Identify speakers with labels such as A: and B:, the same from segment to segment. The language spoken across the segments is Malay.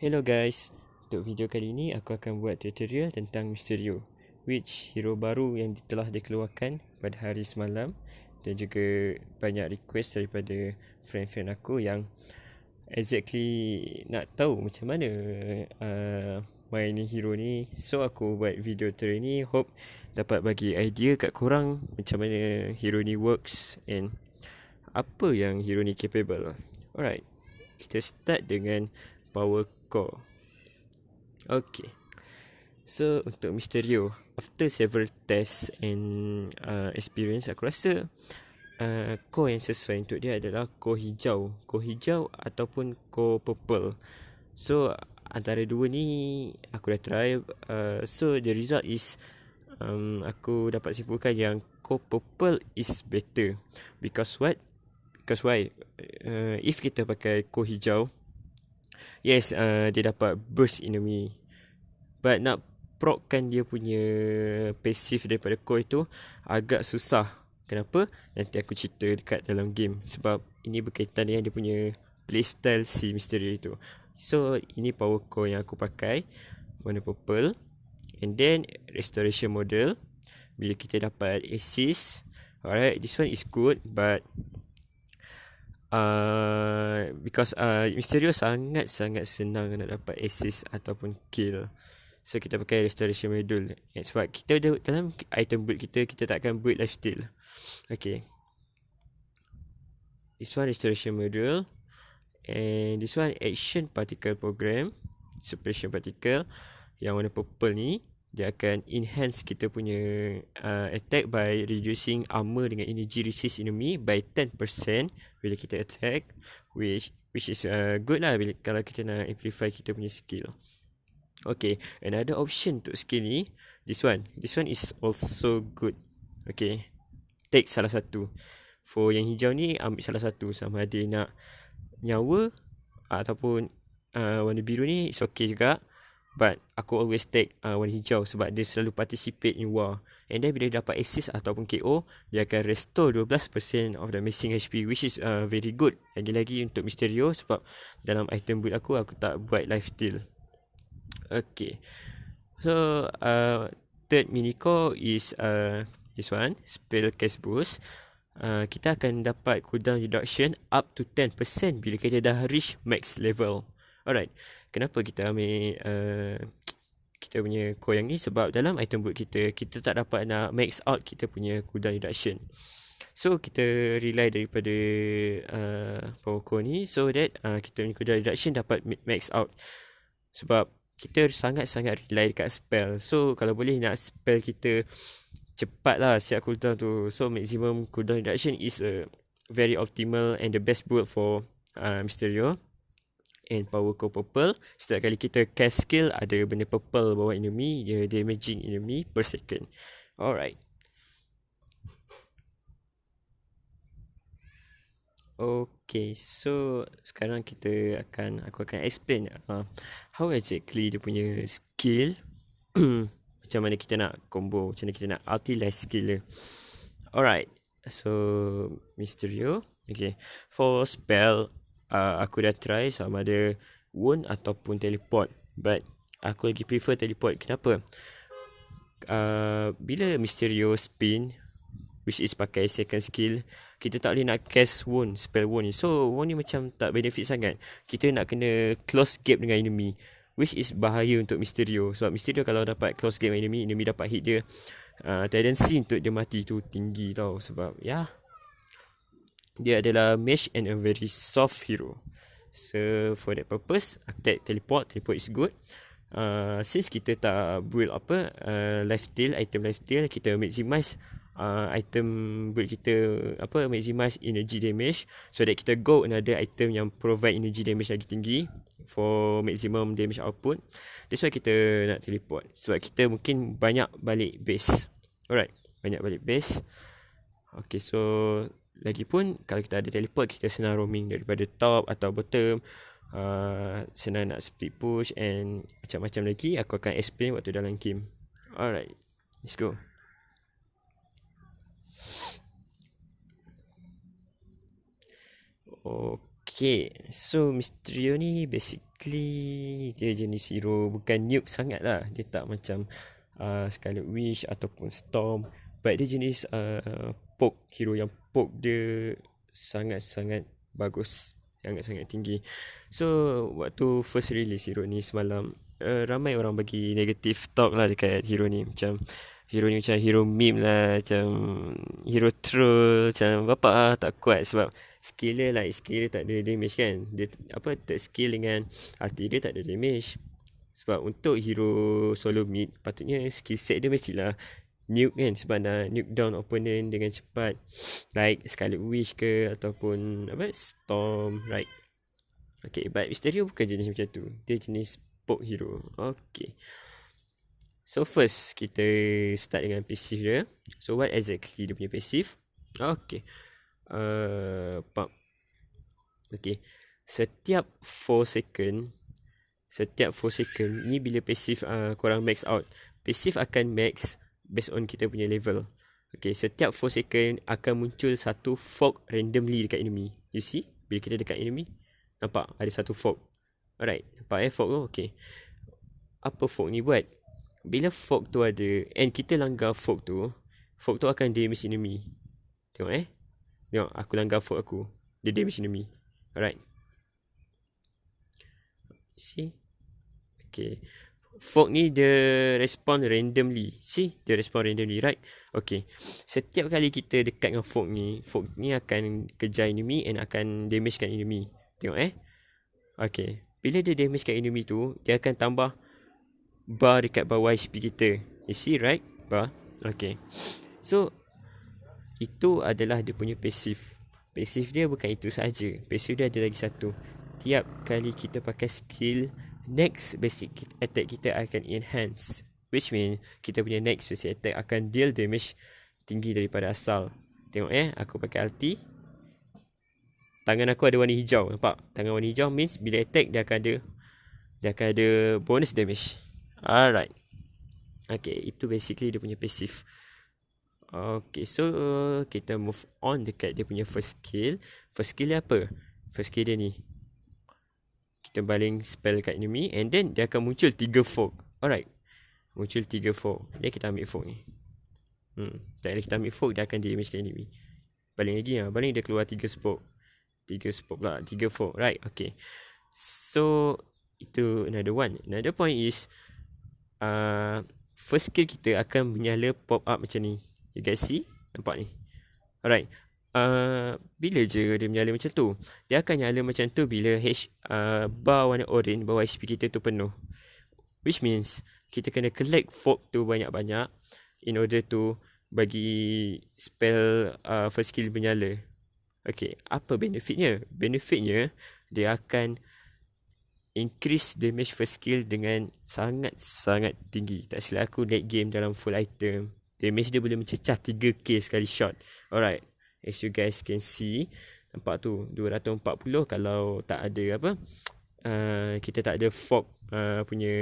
A: Hello guys, untuk video kali ini aku akan buat tutorial tentang Mysterio, which hero baru yang telah dikeluarkan pada hari semalam, dan juga banyak request daripada friend-friend aku yang exactly nak tahu macam mana main hero ni. So aku buat video tutorial ni, hope dapat bagi idea kat korang macam mana hero ni works and apa yang hero ni capable. Alright, kita start dengan power core. Okay, so untuk Mysterio, after several tests and experience, aku rasa core yang sesuai untuk dia adalah core hijau ataupun core purple. So antara dua ni aku dah try, so the result is aku dapat simpulkan yang core purple is better. Because what? Because why? If kita pakai core hijau, yes, dia dapat burst enemy, but nak prockan dia punya passive daripada core itu agak susah. Kenapa? Nanti aku cerita dekat dalam game, sebab ini berkaitan dengan dia punya playstyle si Mysterio itu. So ini power core yang aku pakai, warna purple. And then restoration model, bila kita dapat assist, alright, this one is good, but because Mysterio sangat-sangat senang nak dapat assist ataupun kill. So kita pakai restoration module, sebab kita dalam item build kita takkan build lifesteal. Okay, this one restoration module, and this one action particle program, suppression particle. Yang warna purple ni dia akan enhance kita punya attack by reducing armor dengan energy resist enemy by 10% bila kita attack, which is good lah bila, kalau kita nak amplify kita punya skill. Okay, another option untuk skill ni, this one is also good. Okay, take salah satu. For yang hijau ni, ambil salah satu, sama ada nak nyawa ataupun warna biru ni, it's okay juga. But aku always take warna hijau sebab dia selalu participate in war. And then bila dapat assist ataupun KO, dia akan restore 12% of the missing HP, which is very good. Lagi-lagi untuk Mysterio, sebab dalam item build aku tak buat lifesteal. Okay, so third mini core is this one, spell cast boost. Kita akan dapat cooldown reduction up to 10% bila kita dah reach max level. Alright, kenapa kita ambil kita punya core yang ni? Sebab dalam item build kita tak dapat nak max out kita punya cooldown reduction. So kita rely daripada power core ni, so that kita punya cooldown reduction dapat max out. Sebab kita sangat-sangat rely dekat spell. So kalau boleh nak spell kita cepat lah siap cooldown tu. So maximum cooldown reduction is a very optimal and the best build for Mysterio. And power core purple, setiap kali kita cast skill, ada benda purple bawah enemy, dia damaging enemy per second. Alright, okay, so sekarang aku akan explain how exactly dia punya skill macam mana kita nak combo, macam mana kita nak utilize skill dia. Alright, so Mysterio. Okay, for spell, aku dah try sama ada wound ataupun teleport, but aku lagi prefer teleport. Kenapa? Bila Mysterio spin, which is pakai second skill, kita tak boleh nak cast wound, spell wound ni. So wound ni macam tak benefit sangat. Kita nak kena close gap dengan enemy, which is bahaya untuk Mysterio. Sebab Mysterio kalau dapat close gap dengan enemy dapat hit dia, tendency untuk dia mati tu tinggi tau. Sebab dia adalah mage and a very soft hero. So for that purpose, aku take teleport is good. Since kita tak build lifesteal, item lifesteal, kita maximize item build kita, maximize energy damage, so that kita go another item yang provide energy damage lagi tinggi for maximum damage output. That's why kita nak teleport, sebab kita mungkin banyak balik base. Alright, banyak balik base. Okay, so lagipun kalau kita ada teleport, kita senang roaming daripada top atau bottom, senang nak split push and macam-macam lagi. Aku akan explain waktu dalam game. Alright, let's go. Okay, so Mysterio ni basically dia jenis hero bukan nuke sangat lah. Dia tak macam Scarlet Witch ataupun Storm, but dia jenis poke, hero yang poke dia sangat-sangat bagus, sangat-sangat tinggi. So waktu first release hero ni semalam, ramai orang bagi negative talk lah dekat hero ni. Macam hero ni macam hero meme lah, macam hero troll, macam bapak tak kuat sebab skill dia tak ada damage kan. Dia third skill dengan ulti dia tak ada damage. Sebab untuk hero solo mid, patutnya skill set dia mestilah nuke kan, sebab nak nuke down opponent dengan cepat, like Scarlet Witch ke ataupun Storm, right? Okay, but Mysterio bukan jenis macam tu. Dia jenis poke hero. Okay, so first kita start dengan passive dia. So what exactly dia punya passive? Okay, pump. Okay, setiap 4 second ni bila passive korang max out, passive akan max based on kita punya level. Okay, setiap 4 second akan muncul satu fog randomly dekat enemy. You see, bila kita dekat enemy, nampak ada satu fog. Alright, nampak fog tu. Okay, apa fog ni buat? Bila fog tu ada and kita langgar fog tu akan damage enemy. Tengok tengok, aku langgar fog aku, dia damage enemy. Alright, see? Okay, fog ni dia respond randomly. See, dia respond randomly, right? Okay, setiap kali kita dekat dengan fog ni akan kejar enemy and akan damagekan enemy. Tengok okay, bila dia damagekan enemy tu, dia akan tambah bar dekat bawah HP kita. You see, right? Bar. Okay, so itu adalah dia punya passive. Passive dia bukan itu saja. Passive dia ada lagi satu. Tiap kali kita pakai skill, next basic attack kita akan enhance. Which mean kita punya next basic attack akan deal damage tinggi daripada asal. Tengok aku pakai ulti. Tangan aku ada warna hijau. Nampak? Tangan warna hijau means bila attack dia akan ada bonus damage. Alright. Okay, itu basically dia punya passive. Okay, so kita move on dekat dia punya first skill. First skill dia apa? First skill dia ni, kita baling spell kat enemy and then dia akan muncul 3 fog. Alright, muncul 3 fog. Dia kita ambil fog ni. Tak boleh kita ambil fog, dia akan damage kat enemy. Baling lagi lah. Baling dia keluar 3 smoke. 3 smoke pula, 3 fog. Right, okay. So itu another one. Another point is first skill kita akan menyala pop up macam ni. You guys see? Nampak ni? Alright. Bila je dia menyala macam tu? Dia akan nyala macam tu bila bar warna orange bawah HP kita tu penuh. Which means kita kena collect fog tu banyak-banyak in order to bagi spell first skill menyala. Okay, apa benefitnya? Benefitnya dia akan increase damage first skill dengan sangat-sangat tinggi. Tak silap aku late game dalam full item, damage dia boleh mencecah 3k sekali shot. Alright, as you guys can see, nampak tu 240 kalau tak ada kita tak ada fog punya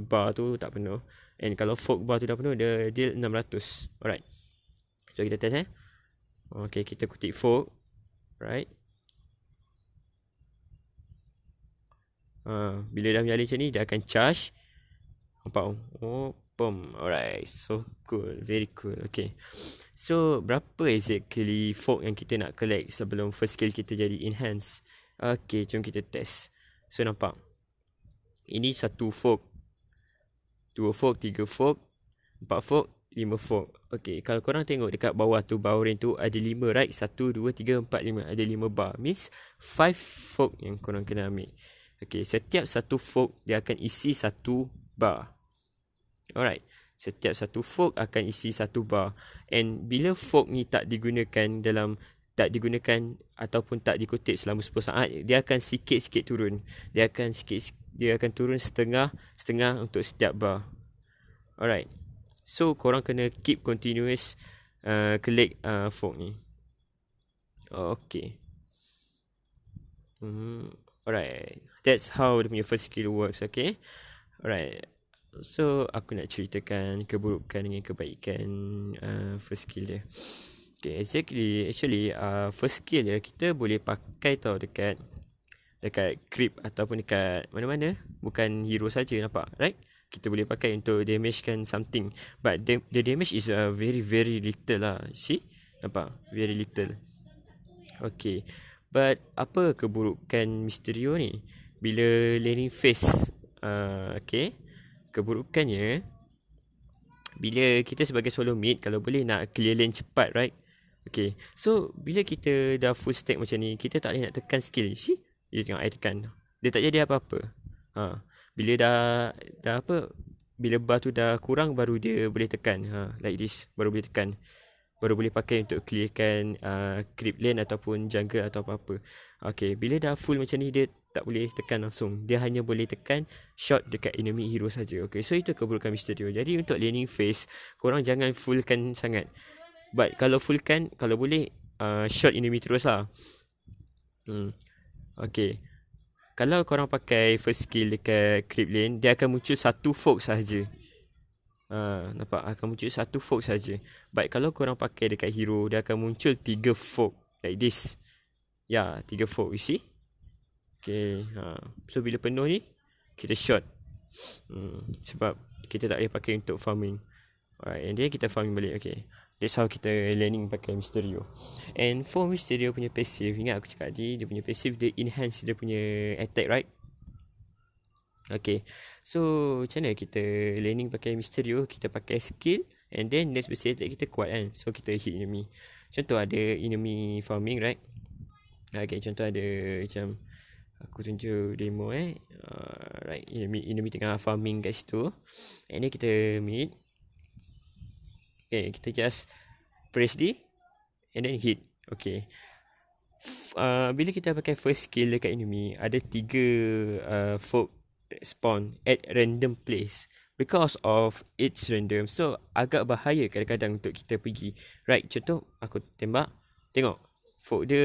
A: bar tu tak penuh. And kalau fog bar tu dah penuh, dia deal 600. Alright, so kita test Okay, kita kutip fog. Right, bila dah menyala macam ni, dia akan charge. Nampak? Boom. Alright, so cool, very cool. Okay, so berapa exactly fog yang kita nak collect sebelum first skill kita jadi enhance? Okay, jom kita test. So nampak, ini 1 fog, 2 fog, 3 fog, 4 fog, 5 fog. Okay, kalau korang tengok dekat bawah tu, bawah range tu ada 5, right? 1, 2, 3, 4, 5. Ada 5 bar. Means 5 fog yang korang kena ambil. Okay, setiap 1 fog dia akan isi 1 bar. Alright, setiap 1 fog akan isi 1 bar. And bila fog ni tak digunakan ataupun tak dikutip selama 10 saat, dia akan sikit-sikit turun. Dia akan turun setengah untuk setiap bar. Alright, so korang kena keep continuous collect fog ni. Okay. Alright, that's how the first skill works. Okay. Alright, so aku nak ceritakan keburukan dengan kebaikan first skill dia. Okay, exactly. Actually, first skill ya, kita boleh pakai tau dekat creep ataupun dekat mana-mana. Bukan hero saja, nampak? Right? Kita boleh pakai untuk damagekan something. But the damage is very, very little lah. See? Nampak? Very little. Okay. But apa keburukan Mysterio ni? Bila laning phase, okay. Keburukannya, bila kita sebagai solo mid, kalau boleh nak clear lane cepat, right? Okay, so bila kita dah full stack macam ni, kita tak boleh nak tekan skill. See? Dia tengok I tekan, dia tak jadi apa-apa. Bila dah apa, bila bar tu dah kurang, baru dia boleh tekan. Like this, baru boleh tekan. Baru boleh pakai untuk clearkan creep lane ataupun jungle atau apa-apa. Okay, bila dah full macam ni, dia tak boleh tekan langsung. Dia hanya boleh tekan shot dekat enemy hero saja. Okay, so itu keburukan Mysterio. Jadi untuk laning phase, korang jangan fullkan sangat. But kalau fullkan, kalau boleh, shot enemy terus lah. Okay, kalau korang pakai first skill dekat creep lane, dia akan muncul satu folk sahaja. Nampak? Akan muncul satu folk saja. But kalau korang pakai dekat hero, dia akan muncul 3 folk. Like this. Ya, 3 folk. You see? Okay. So bila penuh ni, kita shot. Sebab kita tak boleh pakai untuk farming. Alright, and then kita farming balik. Okay, that's how kita laning pakai Mysterio. And for Mysterio punya passive, ingat aku cakap tadi, dia punya passive, dia enhance dia punya attack, right? Okay, so macam mana kita laning pakai Mysterio? Kita pakai skill, and then next basic attack kita kuat kan. So kita hit enemy. Contoh ada enemy farming, right? Okay, contoh ada macam aku tunjuk demo right, enemy tengah farming kat situ. And then kita mid. Okay, kita just press D and then hit. Okay, bila kita pakai first skill dekat enemy, ada 3 folk spawn at random place. Because of it's random, so agak bahaya kadang-kadang untuk kita pergi. Right, contoh aku tembak, tengok folk dia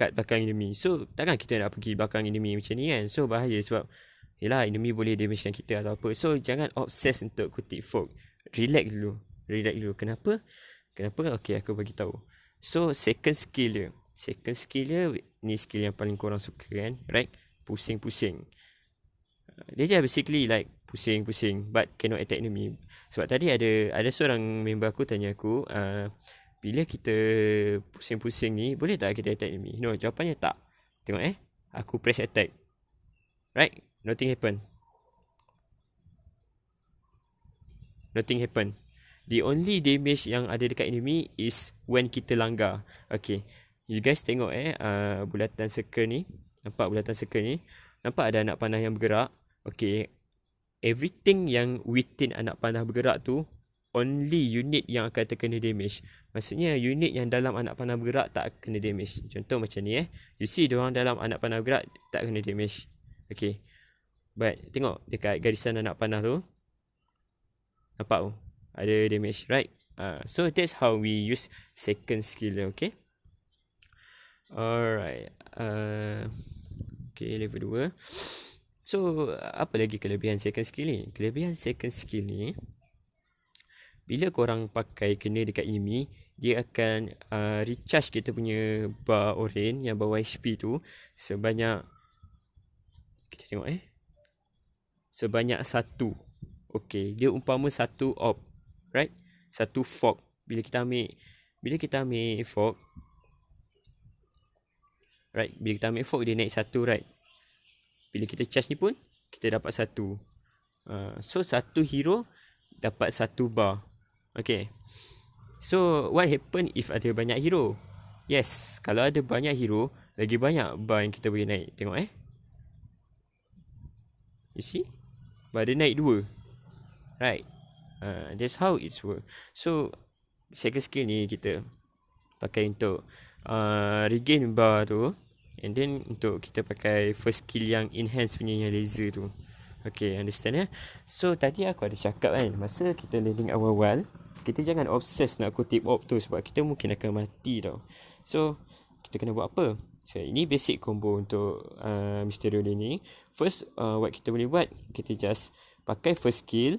A: kat belakang enemy. So takkan kita nak pergi belakang enemy macam ni kan. So bahaya sebab yelah, enemy boleh damagekan kita atau apa. So jangan obses untuk kutip folk. Relax dulu. Kenapa? Okay, aku bagi tahu. So second skill dia ni skill yang paling korang suka kan, right? Pusing-pusing. Dia je basically like pusing-pusing but cannot attack enemy. Sebab tadi ada seorang member aku tanya aku, bila kita pusing-pusing ni, boleh tak kita attack enemy? No, jawapannya tak. Tengok aku press attack, right? Nothing happen. The only damage yang ada dekat enemy is when kita langgar. Okay, you guys tengok bulatan circle ni. Nampak bulatan circle ni? Nampak ada anak panah yang bergerak. Okay, everything yang within anak panah bergerak tu, only unit yang akan terkena damage. Maksudnya unit yang dalam anak panah bergerak tak kena damage. Contoh macam ni you see diorang dalam anak panah bergerak tak kena damage. Okay, but tengok dekat garisan anak panah tu, nampak ada damage, right? So that's how we use second skill. Okay, alright. Okay, level 2. So apa lagi kelebihan second skill ni? Kelebihan second skill ni, bila korang pakai kena dekat enemy, dia akan recharge kita punya bar orange yang bawah HP tu sebanyak, kita tengok sebanyak 1. Okay, dia umpama 1 orb, right? 1 fog. Bila kita ambil fog, right? Bila kita ambil fog, dia naik 1, right? Bila kita charge ni pun, kita dapat 1. So 1 hero dapat 1 bar. Okay, so what happen if ada banyak hero? Yes, kalau ada banyak hero, lagi banyak bar yang kita boleh naik. Tengok you see, bar dia naik 2, right? That's how it's work. So second skill ni kita pakai untuk regain bar tu, and then untuk kita pakai first skill yang enhance punya yang laser tu. Okay, understand So tadi aku ada cakap kan, masa kita landing awal-awal, kita jangan obses nak kutip orb tu sebab kita mungkin akan mati tau. So kita kena buat apa? So ini basic combo untuk Mysterio ni. First, what kita boleh buat, kita just pakai first skill.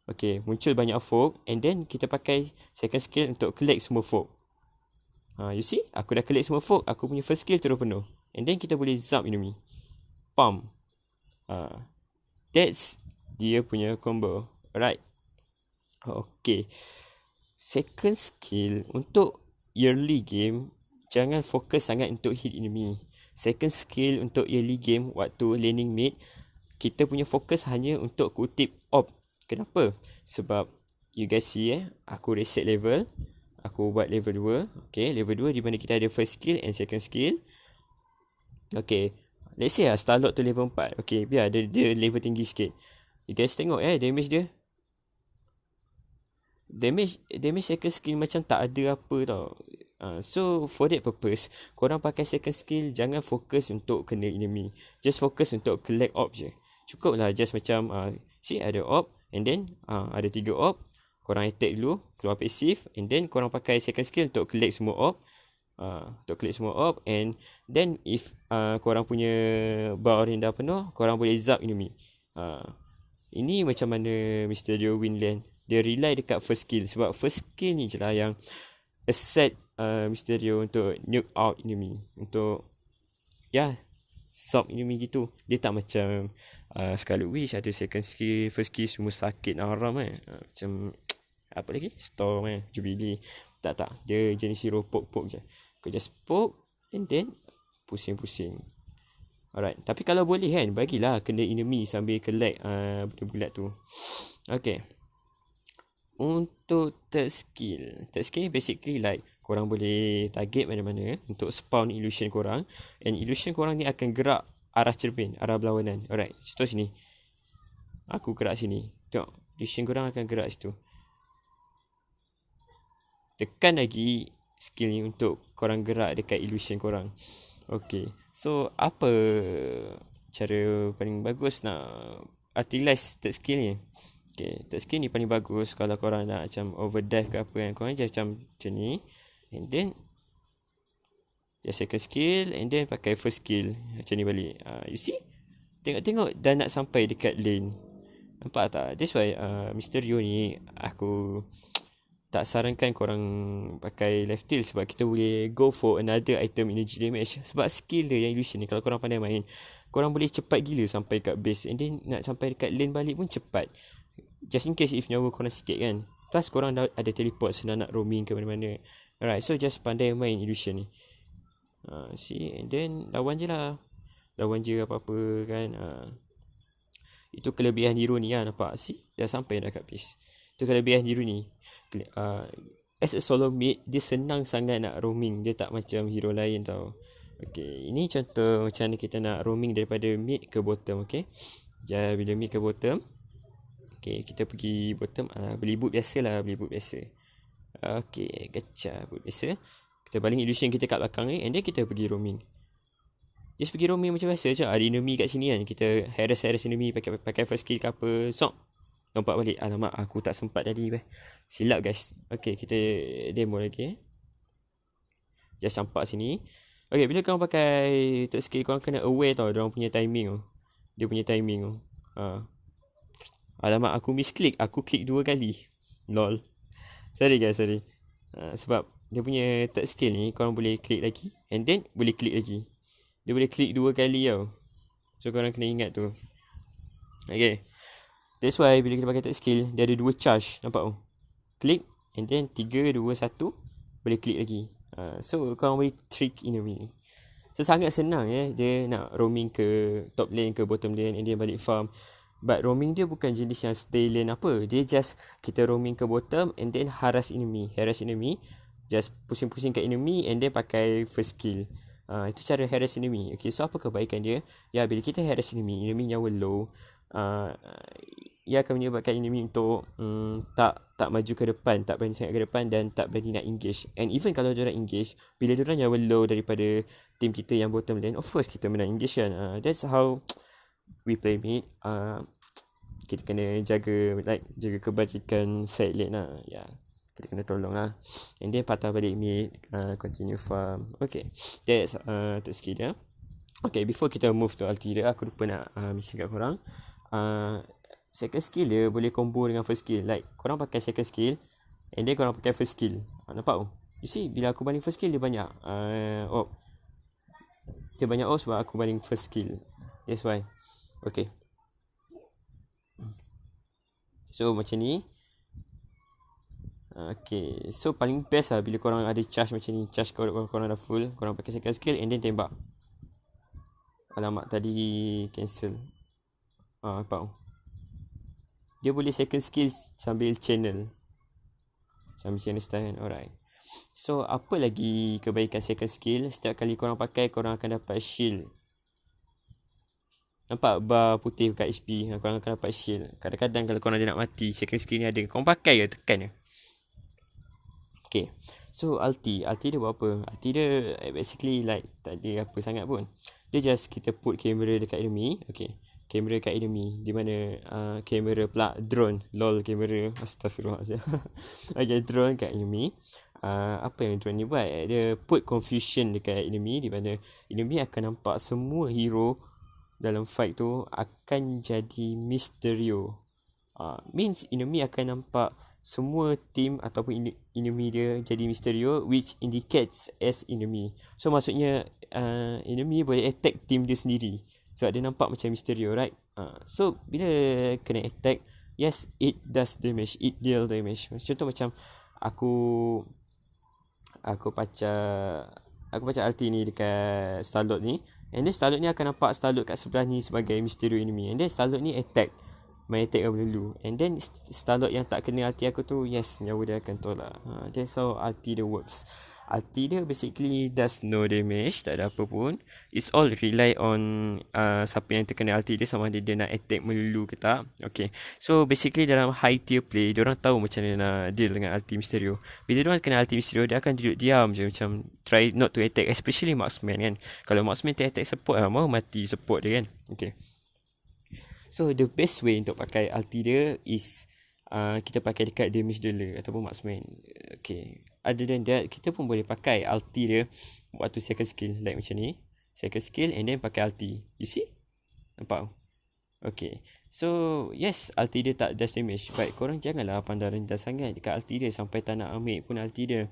A: Okay, muncul banyak folk, and then kita pakai second skill untuk collect semua folk. You see, aku dah collect semua folk, aku punya first skill terus penuh. And then kita boleh zap enemy. Pam. That's dia punya combo. Alright. Okay. Second skill, untuk early game, jangan fokus sangat untuk hit enemy. Second skill untuk early game, waktu laning mid, kita punya fokus hanya untuk kutip op. Kenapa? Sebab you guys see aku reset level, aku buat level 2. Okay, level 2 di mana kita ada first skill and second skill. Okay, let's say Starlord tu level 4. Okay, biar dia level tinggi sikit. You guys tengok damage dia. Damage second skill macam tak ada apa tau. So for that purpose, korang pakai second skill, jangan fokus untuk kena enemy. Just fokus untuk collect op je. Cukup lah, just macam see ada op, and then ada 3 op. Korang attack dulu, keluar passive, and then korang pakai second skill untuk collect semua op. And then if korang punya bar yang dah penuh, korang boleh zap enemy. Ini macam mana Mysterio win lane. Dia rely dekat first skill. Sebab first skill ni je lah yang accept Mysterio untuk nuke out enemy. Untuk stop enemy gitu. Dia tak macam Scarlet Witch ada second skill, first skill semua sakit haram macam apa lagi? Storm Jubilee. Tak. Dia jenis hero poke je. Kau just poke and then pusing-pusing. Alright. Tapi kalau boleh kan, bagilah kena enemy sambil collect bulat-bulat tu. Okay. Untuk third skill ni basically like korang boleh target mana-mana untuk spawn illusion korang. And illusion korang ni akan gerak arah cermin, arah berlawanan. Alright, contoh sini. Aku gerak sini. Tengok, illusion korang akan gerak situ. Tekan lagi skill ni untuk korang gerak dekat illusion korang. Okay, so apa cara paling bagus nak utilize third skill ni? Okay, third skill ni paling bagus kalau korang nak macam overdive ke apa kan. Korang macam ni. And then just second skill, and then pakai first skill macam ni balik. You see? Tengok dah nak sampai dekat lane. Nampak tak? That's why Mysterio ni aku tak sarankan korang pakai left tail. Sebab kita boleh go for another item energy damage. Sebab skill dia yang illusion ni, kalau korang pandai main, korang boleh cepat gila sampai kat base. And then nak sampai dekat lane balik pun cepat. Just in case if nyawa korang sikit kan. Plus korang dah ada teleport, senang nak roaming ke mana-mana. Alright, so just pandai main illusion ni. See, and then lawan je lah. Lawan je apa-apa kan. Itu kelebihan hero ni lah, nampak? See, dah sampai dah kat base. Itu kelebihan hero ni. As a solo mid, dia senang sangat nak roaming. Dia tak macam hero lain tau. Okay, ini contoh macam mana kita nak roaming daripada mid ke bottom. Okay, jadi bila mid ke bottom, okay, kita pergi bottom. Beli boot biasa lah, beli boot biasa. Okay, gacha boot biasa. Kita baling illusion kita kat belakang ni, and then kita pergi roaming. Just pergi roaming macam biasa je. Ada enemy kat sini kan, kita harass enemy pakai first skill ke apa. Sok, lompat balik. Alamak, aku tak sempat tadi. Silap guys. Okay, kita demo lagi. Just campak sini. Okay, bila korang pakai third skill, korang kena aware tau diorang punya timing tu. Dia punya timing tu. Alamak, aku misclick. Aku klik 2 kali. Lol. Sorry guys, sorry. Sebab dia punya third skill ni, korang boleh klik lagi, and then boleh klik lagi. Dia boleh klik 2 kali tau. So korang kena ingat tu. Okay, that's why bila kita pakai third skill, dia ada 2 charge. Nampak tu? Klik, and then 3, 2, 1, boleh klik lagi. So korang boleh trick enemy. So sangat senang dia nak roaming ke top lane ke bottom lane, and dia balik farm. But roaming dia bukan jenis yang stay lane apa. Dia just kita roaming ke bottom, and then harass enemy. Just pusing-pusing kat enemy, and then pakai first skill. Itu cara harass enemy. Okay, so apa kebaikan dia? Ya, bila kita harass enemy nyawa low, ia akan menyebabkan enemy untuk tak maju ke depan, tak berani sangat ke depan, dan tak berani nak engage. And even kalau diorang engage, bila diorang nyawa low daripada team kita yang bottom lane, of course kita menang engage kan. That's how we play mid. Kita kena jaga kebajikan side lane lah. Kita kena tolong lah. And then patah balik mid, continue farm. Okay, that's third skill dia. Okay, before kita move to ulti dia, aku lupa nak mention kat korang. Second skill dia boleh combo dengan first skill. Like korang pakai second skill, and then korang pakai first skill. Nampak tu? You see, bila aku baling first skill dia banyak op. Dia banyak op sebab aku baling first skill. That's why. Okay. So macam ni. Okay. So paling best lah bila korang ada charge macam ni. Charge korang dah full. Korang pakai second skill and then tembak. Alamak, tadi cancel. Nampak. Dia boleh second skill sambil channel. Sambil channel style kan. Alright. So apa lagi kebaikan second skill? Setiap kali korang pakai, korang akan dapat shield. Nampak bar putih kat HP? Korang akan dapat shield. Kadang-kadang kalau korang ada nak mati, second skill ni ada. Korang pakai je, tekan je. Okay. So ulti dia buat apa? Ulti dia basically like tak ada apa sangat pun. Dia just kita put kamera dekat enemy. Okay. Kamera kat enemy. Di mana kamera pula drone. Lol kamera. Astaghfirullahaladzim. Okay, drone kat enemy. Apa yang drone ni buat? Dia put confusion dekat enemy. Di mana enemy akan nampak semua hero dalam fight tu akan jadi Mysterio. Means enemy akan nampak semua team ataupun enemy dia jadi Mysterio, which indicates as enemy. So maksudnya enemy boleh attack team dia sendiri sebab dia nampak macam Mysterio, right? So bila kena attack, yes, it does damage, it deal damage. Contoh macam aku baca ulti ni dekat Starlord ni, and then Starlord ni akan nampak Starlord kat sebelah ni sebagai Mysterio enemy, and then Starlord ni attack yang melulu, and then Starlord yang tak kena ulti aku tu, yes, nyawa dia akan tolak. That's how ulti dia works. Ulti dia basically does no damage, tak ada apa pun. It's all rely on siapa yang terkena ulti dia, sama ada dia nak attack melulu ke tak. Okay, so basically dalam high tier play, diorang tahu macam mana nak deal dengan ulti Mysterio. Bila diorang kena ulti Mysterio, dia akan duduk diam je, macam try not to attack, especially marksman kan. Kalau marksman attack support, mau mati support dia kan. Okay. So the best way untuk pakai ulti dia is kita pakai dekat damage dealer ataupun marksman. Okay. Other than that, kita pun boleh pakai ulti dia waktu second skill, like macam ni. Second skill and then pakai ulti. You see? Nampak? Okay. So yes, ulti dia tak dash damage, but korang janganlah pandang rendah sangat dekat ulti dia sampai tak nak ambil pun ulti dia.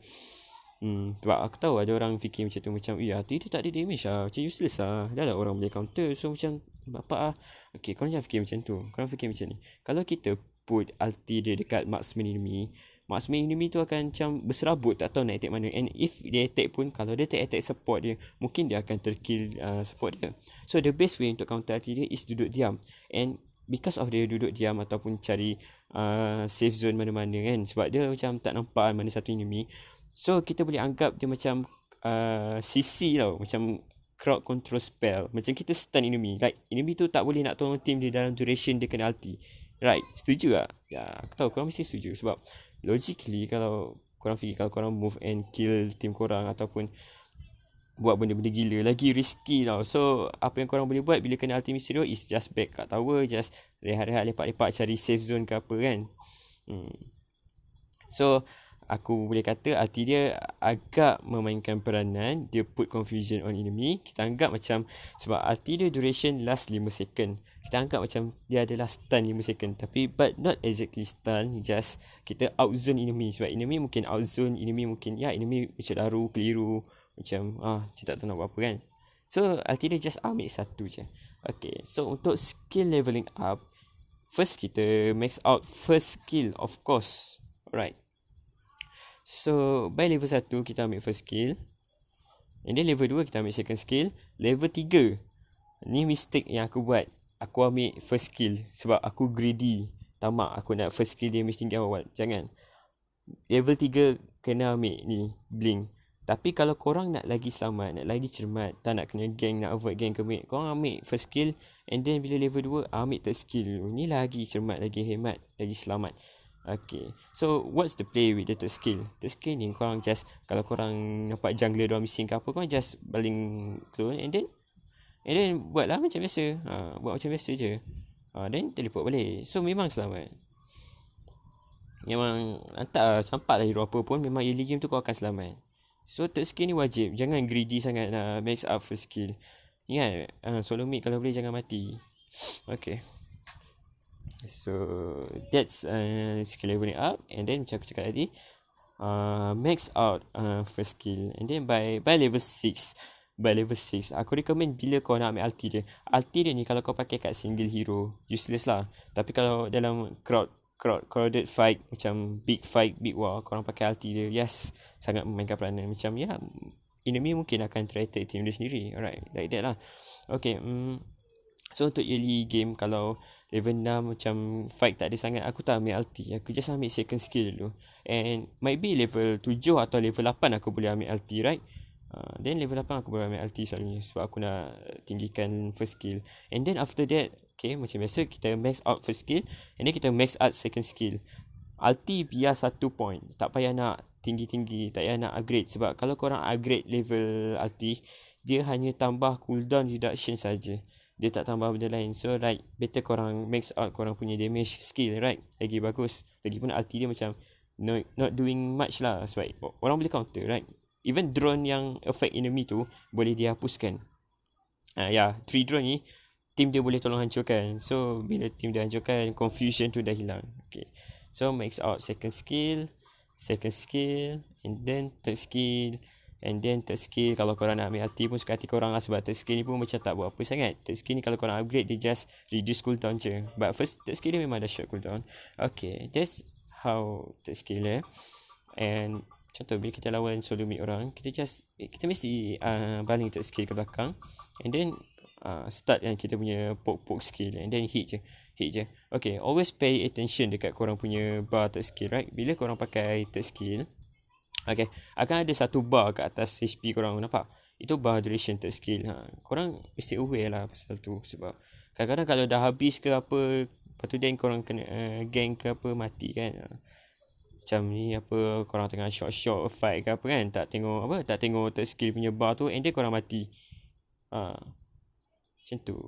A: Sebab aku tahu ada orang fikir macam tu, macam ulti dia tak ada damage lah, macam useless lah, dah lah orang boleh counter, so macam bapak lah. Okay, korang jangan fikir macam tu. Korang fikir macam ni, kalau kita put ulti dia dekat marksman enemy tu akan macam berserabut, tak tahu nak attack mana. And if dia attack pun, kalau dia attack support dia, mungkin dia akan terkill support dia. So the best way untuk counter ulti dia is duduk diam. And because of dia duduk diam ataupun cari safe zone mana-mana kan, sebab dia macam tak nampak mana satu enemy, so kita boleh anggap dia macam CC tau, macam crowd control spell. Macam kita stun enemy, like enemy tu tak boleh nak tolong team dia dalam duration dia kena ulti. Right, setuju tak? Ya, aku tahu korang mesti setuju. Sebab logically kalau korang fikir, kalau korang move and kill team korang ataupun buat benda-benda gila, lagi risky tau. So apa yang korang boleh buat bila kena ulti Mysterio is just back kat tower, just rehat-rehat, lepak-lepak, cari safe zone ke apa kan. So aku boleh kata ulti dia agak memainkan peranan. Dia put confusion on enemy. Kita anggap macam, sebab ulti dia duration last 5 second, kita anggap macam dia adalah stun 5 second. Tapi but not exactly stun, just kita outzone enemy. Sebab enemy mungkin outzone, enemy mungkin enemy macam daru, keliru, macam dia tak tahu nak buat apa kan. So ulti dia just ambil satu je. Okay, so untuk skill leveling up, first kita max out first skill, of course. Alright. So by level 1 kita ambil first skill, and then level 2 kita ambil second skill. Level 3, ni mistake yang aku buat, aku ambil first skill sebab aku greedy, tamak, aku nak first skill damage tinggi awal. Jangan. Level 3 kena ambil ni blink. Tapi kalau korang nak lagi selamat, nak lagi cermat, tak nak kena gang, nak avoid gang commit, korang ambil first skill, and then bila level 2 ambil third skill. Ni lagi cermat, lagi hemat, lagi selamat. Okay, so what's the play with the third skill? Third skill ni korang just, kalau korang nampak jungler diorang missing ke apa, korang just baling clone and then buatlah macam biasa. Buat macam biasa je. Then teleport balik. So memang selamat. Memang tak campak lah hero apa pun, memang early game tu kau akan selamat. So third skill ni wajib. Jangan greedy sangat nak max up first skill. Ingat, solo mid kalau boleh jangan mati. Okay. So that's skill leveling up. And then macam aku cakap tadi, max out first skill. And then by level 6, aku recommend bila kau nak ambil ulti dia. Ulti dia ni kalau kau pakai kat single hero, useless lah. Tapi kalau dalam crowded fight, macam big fight, big war, korang pakai ulti dia, yes, sangat memainkan peranan. Macam ya, enemy mungkin akan try-attack team dia sendiri. Alright, like that lah. Okay, so untuk early game, kalau level 6 macam fight tak ada sangat, aku tak ambil ulti. Aku just ambil second skill dulu. And might be level 7 atau level 8 aku boleh ambil ulti, right? Then level 8 aku boleh ambil ulti selalunya sebab aku nak tinggikan first skill. And then after that, okay, macam biasa kita max out first skill, and then kita max out second skill. Ulti biar 1 point, tak payah nak tinggi-tinggi, tak payah nak upgrade. Sebab kalau korang upgrade level ulti, dia hanya tambah cooldown reduction saja. Dia tak tambah benda lain. So like better korang max out korang punya damage skill, right? Lagi bagus. Lagipun ulti dia macam not doing much lah, sebab orang boleh counter, right? Even drone yang affect enemy tu boleh dihapuskan. 3 drone ni team dia boleh tolong hancurkan. So bila team dia hancurkan, confusion tu dah hilang. Okay, so max out second skill, and then third skill. And then third skill, kalau korang nak ambil ulti pun suka hati korang lah, sebab third skill ni pun macam tak buat apa sangat. Third skill ni kalau korang upgrade, dia just reduce cooldown je. But first third skill ni memang ada short cooldown. Okay, that's how third skill And contoh bila kita lawan solo mid orang, kita mesti baling third skill ke belakang, and then start yang kita punya poke skill, and then hit je. Okay, always pay attention dekat korang punya bar third skill, right? Bila korang pakai third skill, okay, akan ada satu bar kat atas HP korang, nampak? Itu bar duration third skill. Korang mesti aware lah pasal tu, sebab kadang-kadang kalau dah habis ke apa, lepas tu then korang kena gang ke apa, mati kan. Macam ni apa, korang tengah short fight ke apa kan, tak tengok third skill punya bar tu, and then korang mati. Macam tu.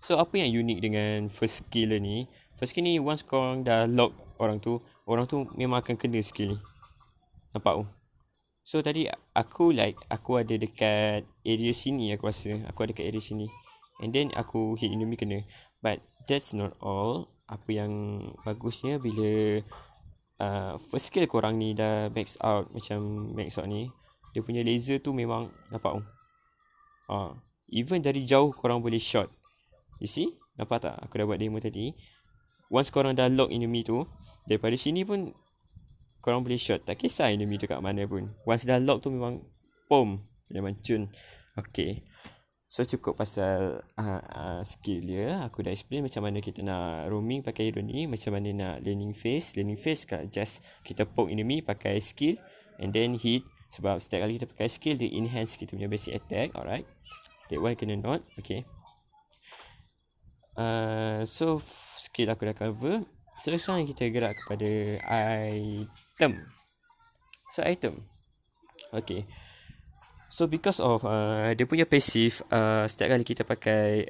A: So apa yang unik dengan first skill ni? First skill ni once korang dah lock orang tu memang akan kena skill ni. Nampak tu? So tadi aku ada dekat area sini, aku rasa aku ada dekat area sini, and then aku hit enemy kena. But that's not all. Apa yang bagusnya bila first skill korang ni dah max out, macam max out ni, dia punya laser tu memang nampak tu. Even dari jauh korang boleh shot. You see? Nampak tak? Aku dah buat demo tadi. Once korang dah lock enemy tu, daripada sini pun korang boleh shot. Tak kisah enemy tu kat mana pun. Once dah lock tu memang pom, memang cun. Okay, so cukup pasal skill dia. Aku dah explain macam mana kita nak roaming pakai hero ni, macam mana nak laning phase kat just kita poke enemy pakai skill, and then hit. Sebab setiap kali kita pakai skill, dia enhance kita punya basic attack. Alright, that one kena note. Okay, so skill aku dah cover. So sekarang kita gerak kepada item. So item, okay, so because of dia punya passive, setiap kali kita pakai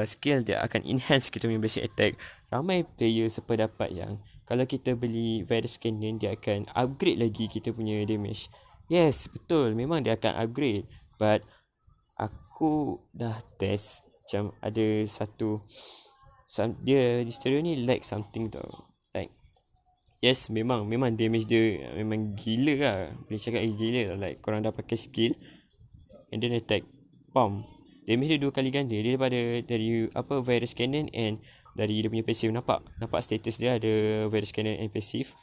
A: skill, dia akan enhance kita punya basic attack. Ramai player sependapat yang kalau kita beli virus cannon, dia akan upgrade lagi kita punya damage. Yes, betul, memang dia akan upgrade. But aku dah test, macam ada dia Mysterio ni like something tau. Like, yes, memang damage dia memang gila lah. Boleh cakap gila lah. Like korang dah pakai skill, and then attack, pam, damage dia 2 kali ganda. Dia dari virus cannon and dari dia punya passive. Nampak status dia ada virus cannon and passive.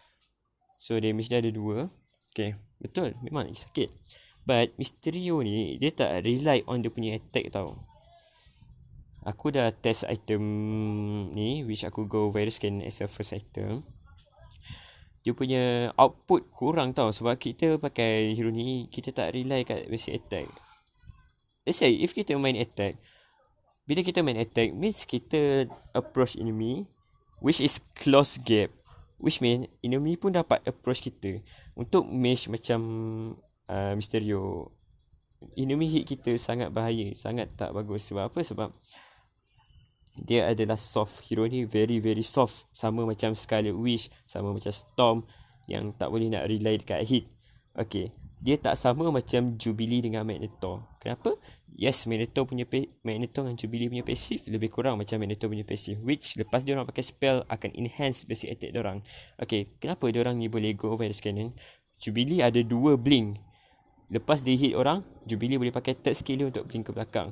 A: So damage dia ada 2. Okay, betul, memang sakit. But Mysterio ni, dia tak rely on dia punya attack tau. Aku dah test item ni, which aku go virus cannon as a first item. Dia punya output kurang tau, sebab kita pakai hero ni, kita tak rely kat basic attack. Let's say if kita main attack, bila kita main attack means kita approach enemy, which is close gap, which mean enemy pun dapat approach kita. Untuk mesh macam Mysterio, enemy hit kita sangat bahaya, sangat tak bagus. Sebab apa? Sebab dia adalah soft. Hero ni very very soft. Sama macam Scarlet Witch, sama macam Storm, yang tak boleh nak rely dekat hit. Okay, dia tak sama macam Jubilee dengan Magneto. Kenapa? Yes, Magneto dengan Jubilee punya passive lebih kurang macam Magneto punya passive, which lepas dia orang pakai spell akan enhance basic attack dia orang. Okay, kenapa dia orang ni boleh go virus cannon? Jubilee ada 2 blink. Lepas dia hit orang, Jubilee boleh pakai third skill dia untuk blink ke belakang.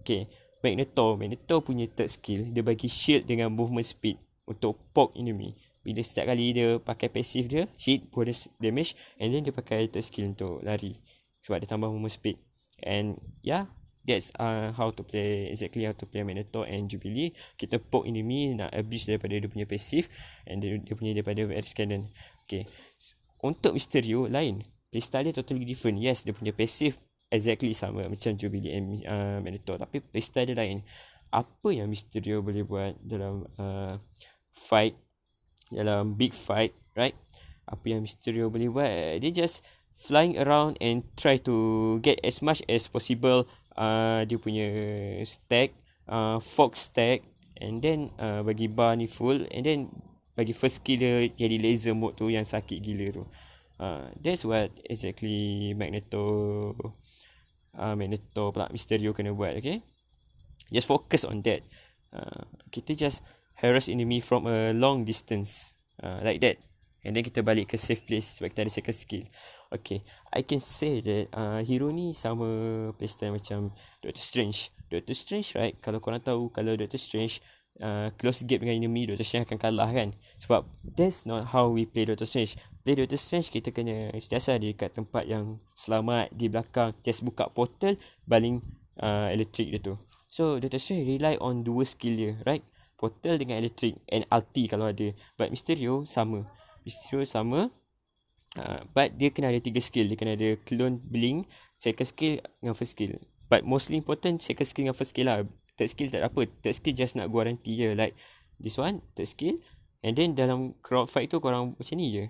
A: Okay, Magneto punya third skill, dia bagi shield dengan movement speed untuk poke enemy. Bila setiap kali dia pakai passive dia, hit, bonus damage, and then dia pakai third skill untuk lari. Sebab dia tambah movement speed. And yeah, that's how to play Magneto and Jubilee. Kita poke enemy, nak abuse daripada dia punya passive, and dia punya daripada virus cannon. Okay, untuk Mysterio lain, playstyle dia totally different. Yes, dia punya passive exactly sama macam Jubilee and Magneto, tapi playstyle dia lain. Apa yang Mysterio boleh buat dalam fight, dalam big fight, right? Apa yang Mysterio boleh buat, dia just flying around and try to get as much as possible dia punya stack, fog stack, and then bagi bar ni full, and then bagi first skill dia jadi laser mode tu yang sakit gila tu. That's what exactly Magneto pula Mysterio kena buat. Okay, just focus on that. Kita just harass enemy from a long distance, like that, and then kita balik ke safe place sebab kita ada second skill. Okay, I can say that hero ni sama playstyle macam Doctor Strange, right? Kalau korang tahu, kalau Doctor Strange close gap dengan enemy, Doctor Strange akan kalah kan. Sebab that's not how we play Doctor Strange. Play Doctor Strange, kita kena sentiasa di kat tempat yang selamat, di belakang, just buka portal, baling elektrik dia tu. So Doctor Strange rely on 2 skill dia, right? Portal dengan elektrik and ulti kalau ada. But Mysterio sama, but dia kena ada 3 skill. Dia kena ada clone, blink, second skill dengan first skill. But mostly important second skill dengan first skill lah. Third skill tak ada apa. Third skill just nak guarantee je. Like this one, third skill. And then dalam crowd fight tu korang macam ni je.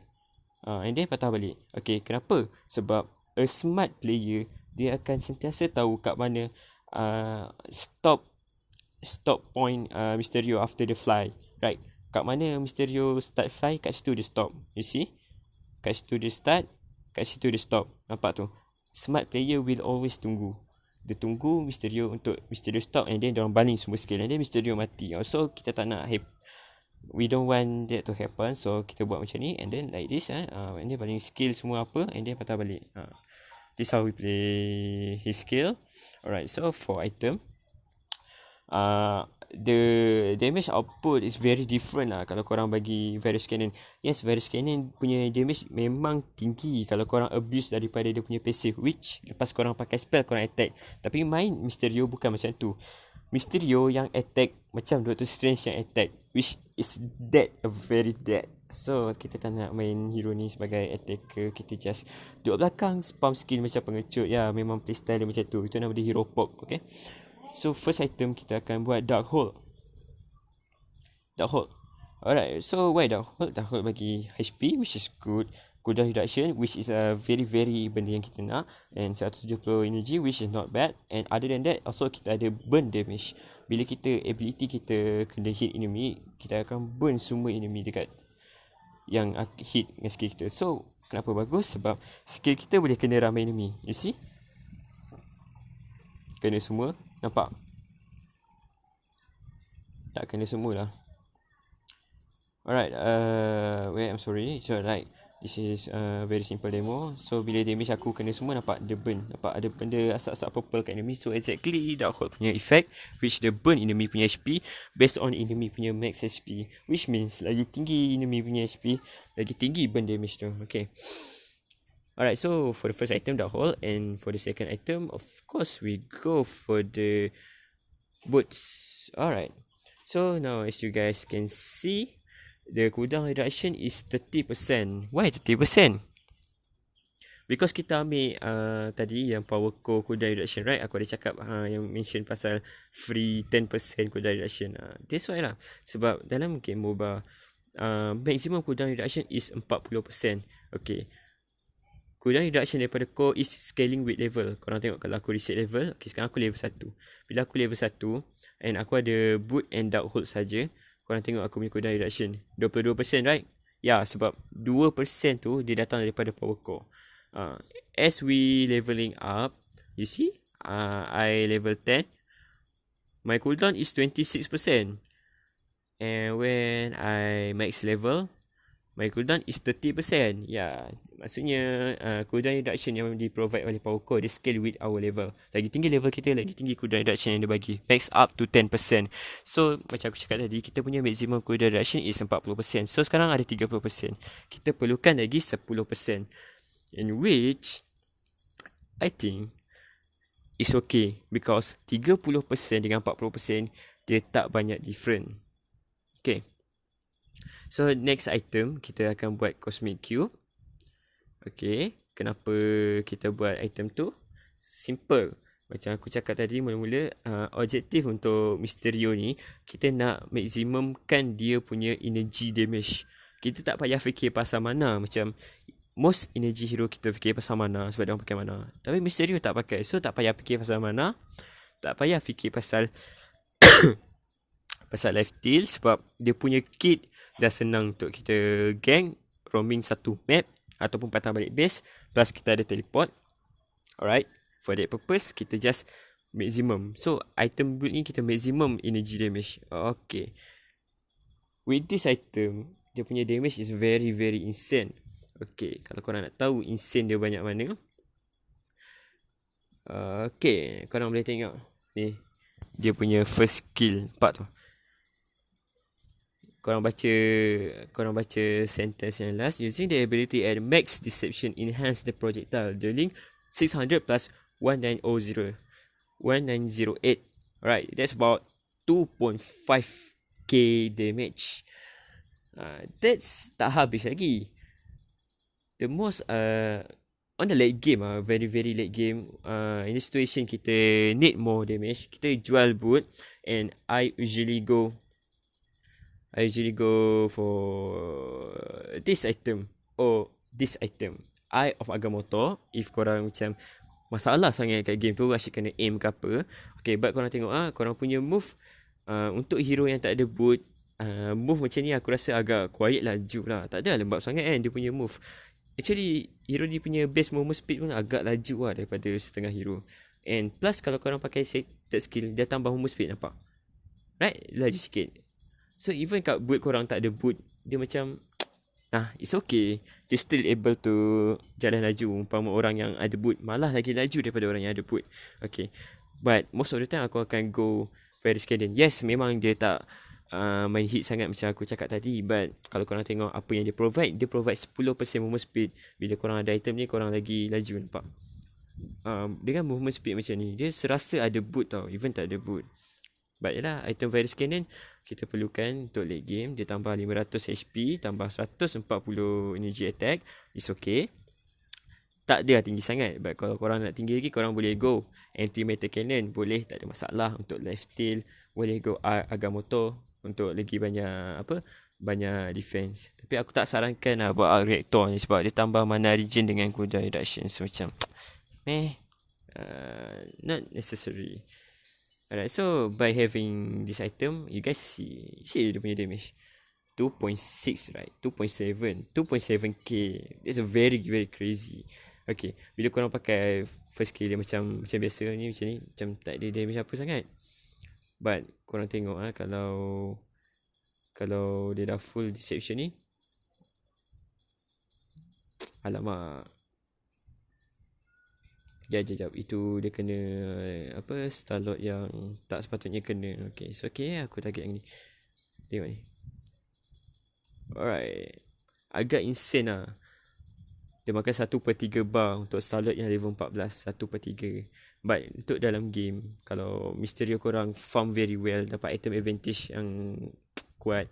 A: And then patah balik. Okay, kenapa? Sebab a smart player, dia akan sentiasa tahu kat mana stop point Mysterio after the fly, right? Kat mana Mysterio start fly, kat situ dia stop. You see? Kat situ dia start, kat situ dia stop. Nampak tu? Smart player will always tunggu. Dia tunggu Mysterio untuk Mysterio stop, and then diorang baling semua skill, and then Mysterio mati. So kita tak nak we don't want that to happen. So kita buat macam ni, and then like this, and then baling skill semua apa, and then patah balik. This how we play his skill. Alright, so for item, the damage output is very different lah kalau korang bagi Virus Cannon. Yes, Virus Cannon punya damage memang tinggi kalau korang abuse daripada dia punya passive, which lepas korang pakai spell korang attack. Tapi main Mysterio bukan macam tu. Mysterio yang attack macam Doctor Strange yang attack, which is dead, very dead. So kita tak nak main hero ni sebagai attacker. Kita just duduk belakang, spam skill macam pengecut. Ya, memang playstyle dia macam tu. Itu nama dia hero pop. Okay, so first item kita akan buat Dark Hole. Alright, so why Dark Hole? Dark Hole bagi HP, which is good. Cooldown reduction, which is a very benda yang kita nak. And 170 energy, which is not bad. And other than that, also kita ada burn damage. Bila kita ability kita kena hit enemy, kita akan burn semua enemy dekat yang hit dengan skill kita. So kenapa bagus? Sebab skill kita boleh kena ramai enemy. You see? Kena semua. Nampak? Tak kena semua lah. Alright, wait, I'm sorry. So like, this is very simple demo. So bila damage aku kena semua, nampak dia burn. Nampak ada benda asap-asap purple kat enemy. So exactly Dark Hole punya effect, which dia burn enemy punya HP based on enemy punya max HP. Which means lagi tinggi enemy punya HP, lagi tinggi burn damage tu. Okay. Alright, so for the first item Dark Hole, and for the second item, of course we go for the boots. Alright, so now as you guys can see, the cooldown reduction is 30%. Why 30%? Because kita ambil tadi yang power core cooldown reduction, right? Aku ada cakap yang mention pasal free 10% cooldown reduction. That's why lah. Sebab dalam game MOBA, maximum cooldown reduction is 40%. Okay, cooldown reduction daripada core is scaling with level. Korang tengok kalau aku reset level. Okay, sekarang aku level 1. Bila aku level 1 and aku ada boot and Dark Hole saja, korang tengok aku punya cooldown reduction 22%, right? Ya, sebab 2% tu dia datang daripada power core. As we leveling up, you see, I level 10, my cooldown is 26%. And when I max level, my cooldown is 30%. Ya, maksudnya cooldown reduction yang di-provide oleh Power Core, dia scale with our level. Lagi tinggi level kita, lagi tinggi cooldown reduction yang dia bagi. Max up to 10%. So, macam aku cakap tadi, kita punya maximum cooldown reduction is 40%. So, sekarang ada 30%. Kita perlukan lagi 10%. In which, I think, it's okay. Because 30% dengan 40%, dia tak banyak different. Okay. So next item kita akan buat Cosmic Cube. Okay. Kenapa kita buat item tu? Simple. Macam aku cakap tadi mula-mula, objektif untuk Mysterio ni, kita nak maksimumkan dia punya energy damage. Kita tak payah fikir pasal mana. Macam most energy hero kita fikir pasal mana sebab dia orang pakai mana. Tapi Mysterio tak pakai. So tak payah fikir pasal mana. Tak payah fikir pasal pasal life steal sebab dia punya kit dah senang untuk kita gang, roaming satu map ataupun patah balik base, plus kita ada teleport. Alright, for that purpose kita just maximum. So item build ni kita maximum energy damage. Okay, with this item dia punya damage is very very insane. Okay, kalau korang nak tahu insane dia banyak mana, okay, korang boleh tengok ni dia punya first skill. Nampak tu? Korang baca sentence yang last. Using the ability at max deception enhance the projectile, dealing 600 plus 1908. Alright, that's about 2.5k damage. That's tak habis lagi. The most on the late game, very very late game, in this situation kita need more damage, kita jual boot, and I usually go for this item or this item, Eye of Agamotto. If korang macam masalah sangat kat game tu, asyik kena aim ke apa, okay, but korang tengok korang punya move, untuk hero yang tak ada boot, move macam ni aku rasa agak quiet laju lah. Tak ada lembab sangat kan dia punya move. Actually hero dia punya base movement speed pun agak laju lah daripada setengah hero. And plus kalau korang pakai third skill, dia tambah movement speed, nampak? Right? Laju sikit. So even kat boot korang tak ada boot, dia macam it's okay. They still able to jalan laju. Umpama orang yang ada boot malah lagi laju daripada orang yang ada boot. Okay, but most of the time aku akan go Varus Cannon. Yes, memang dia tak main hit sangat macam aku cakap tadi, but kalau korang tengok apa yang dia provide 10% movement speed. Bila korang ada item ni, korang lagi laju, nampak? Dengan movement speed macam ni, dia serasa ada boot tau, even tak ada boot. But yalah, item Virus Cannon kita perlukan untuk late game. Dia tambah 500 HP, tambah 140 energy attack. It's okay. Tak dia tinggi sangat, but kalau korang nak tinggi lagi, korang boleh go Antimatter Cannon, boleh, tak ada masalah. Untuk lifesteal boleh go Agamotto untuk lagi banyak banyak defense. Tapi aku tak sarankan buat Arc Reactor ni sebab dia tambah mana regen dengan cooldown reduction. So macam not necessary. Alright, so by having this item, you guys see dia punya damage 2.6, right? 2.7k. That's a very very crazy. Okay, bila korang pakai first skill dia macam biasa ni, macam ni, macam tak ada damage apa sangat. But korang tengok kalau dia dah full deception ni, alamak. Sekejap. Itu dia kena Starlord yang tak sepatutnya kena. Okay, so okay, aku target yang ni. Tengok ni. Alright, agak insane lah. Dia makan 1/3 bar untuk Starlord yang level 14. 1/3. But untuk dalam game, kalau Mysterio korang farm very well, dapat item advantage yang kuat,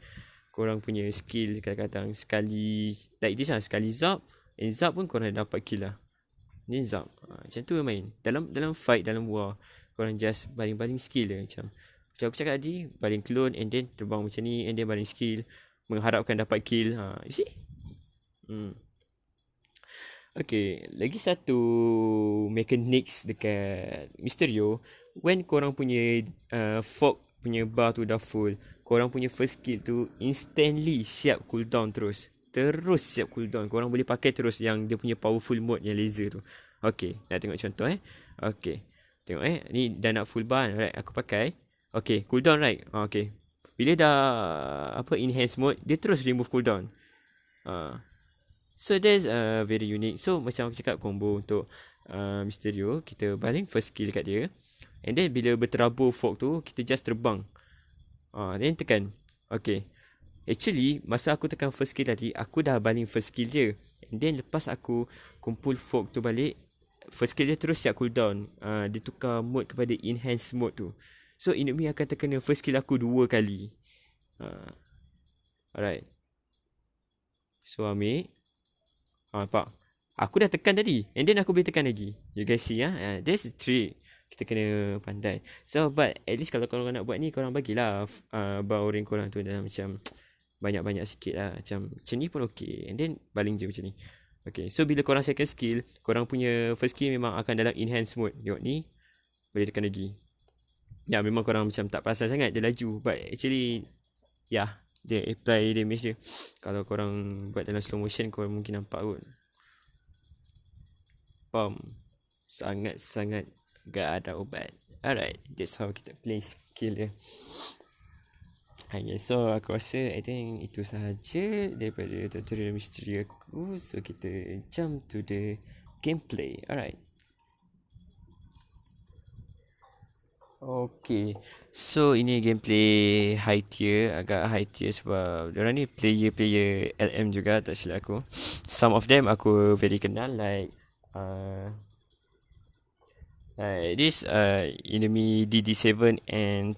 A: korang punya skill kadang-kadang sekali like this lah, sekali zap, and zap pun korang dapat kill lah. Ni zap, macam tu main. Dalam fight, dalam war, korang just baling-baling skill dia. Macam aku cakap tadi, baling clone and then terbang macam ni, and then baling skill, mengharapkan dapat kill. You see? Okay, lagi satu mechanics dekat Mysterio, when korang punya fog punya bar tu dah full, korang punya first skill tu instantly siap cooldown terus siap cooldown. Korang boleh pakai terus yang dia punya powerful mode yang laser tu. Okay, nak tengok contoh Okay, Tengok ni dah nak full bar, right? Aku pakai. Okay, cooldown, right? Okay. Bila dah enhance mode, dia terus remove cooldown. So that's very unique. So macam aku cakap, combo untuk Mysterio, kita baling first skill kat dia, and then bila berterabur fog tu, kita just terbang. Then tekan. Okay. Actually, masa aku tekan first skill tadi, aku dah baling first skill dia. And then lepas aku kumpul fog tu balik, first skill dia terus siap cooldown. Dia tukar mode kepada enhance mode tu. So enemy akan terkena first skill aku 2 kali. Alright. So ambil. Nampak? Aku dah tekan tadi, and then aku boleh tekan lagi. You guys see that's the trick. Kita kena pandai. So but at least kalau korang nak buat ni, korang bagilah bar orange korang tu dalam macam banyak-banyak sikit lah. Macam ni pun okay. And then baling je macam ni. Okay, so bila korang second skill, korang punya first skill memang akan dalam enhance mode. Tengok ni, boleh tekan lagi. Ya, memang korang macam tak perasan sangat dia laju, but actually dia apply damage dia. Kalau korang buat dalam slow motion, korang mungkin nampak kot. Sangat-sangat gak ada ubat. Alright, that's how kita play skill dia. Okay, so aku rasa I think itu sahaja daripada tutorial misteri aku. So kita jump to the gameplay. Alright. Okay, so ini gameplay high tier. Agak high tier sebab diorang ni player LM juga, tak silap aku. Some of them aku very kenal, like this enemy DD7 and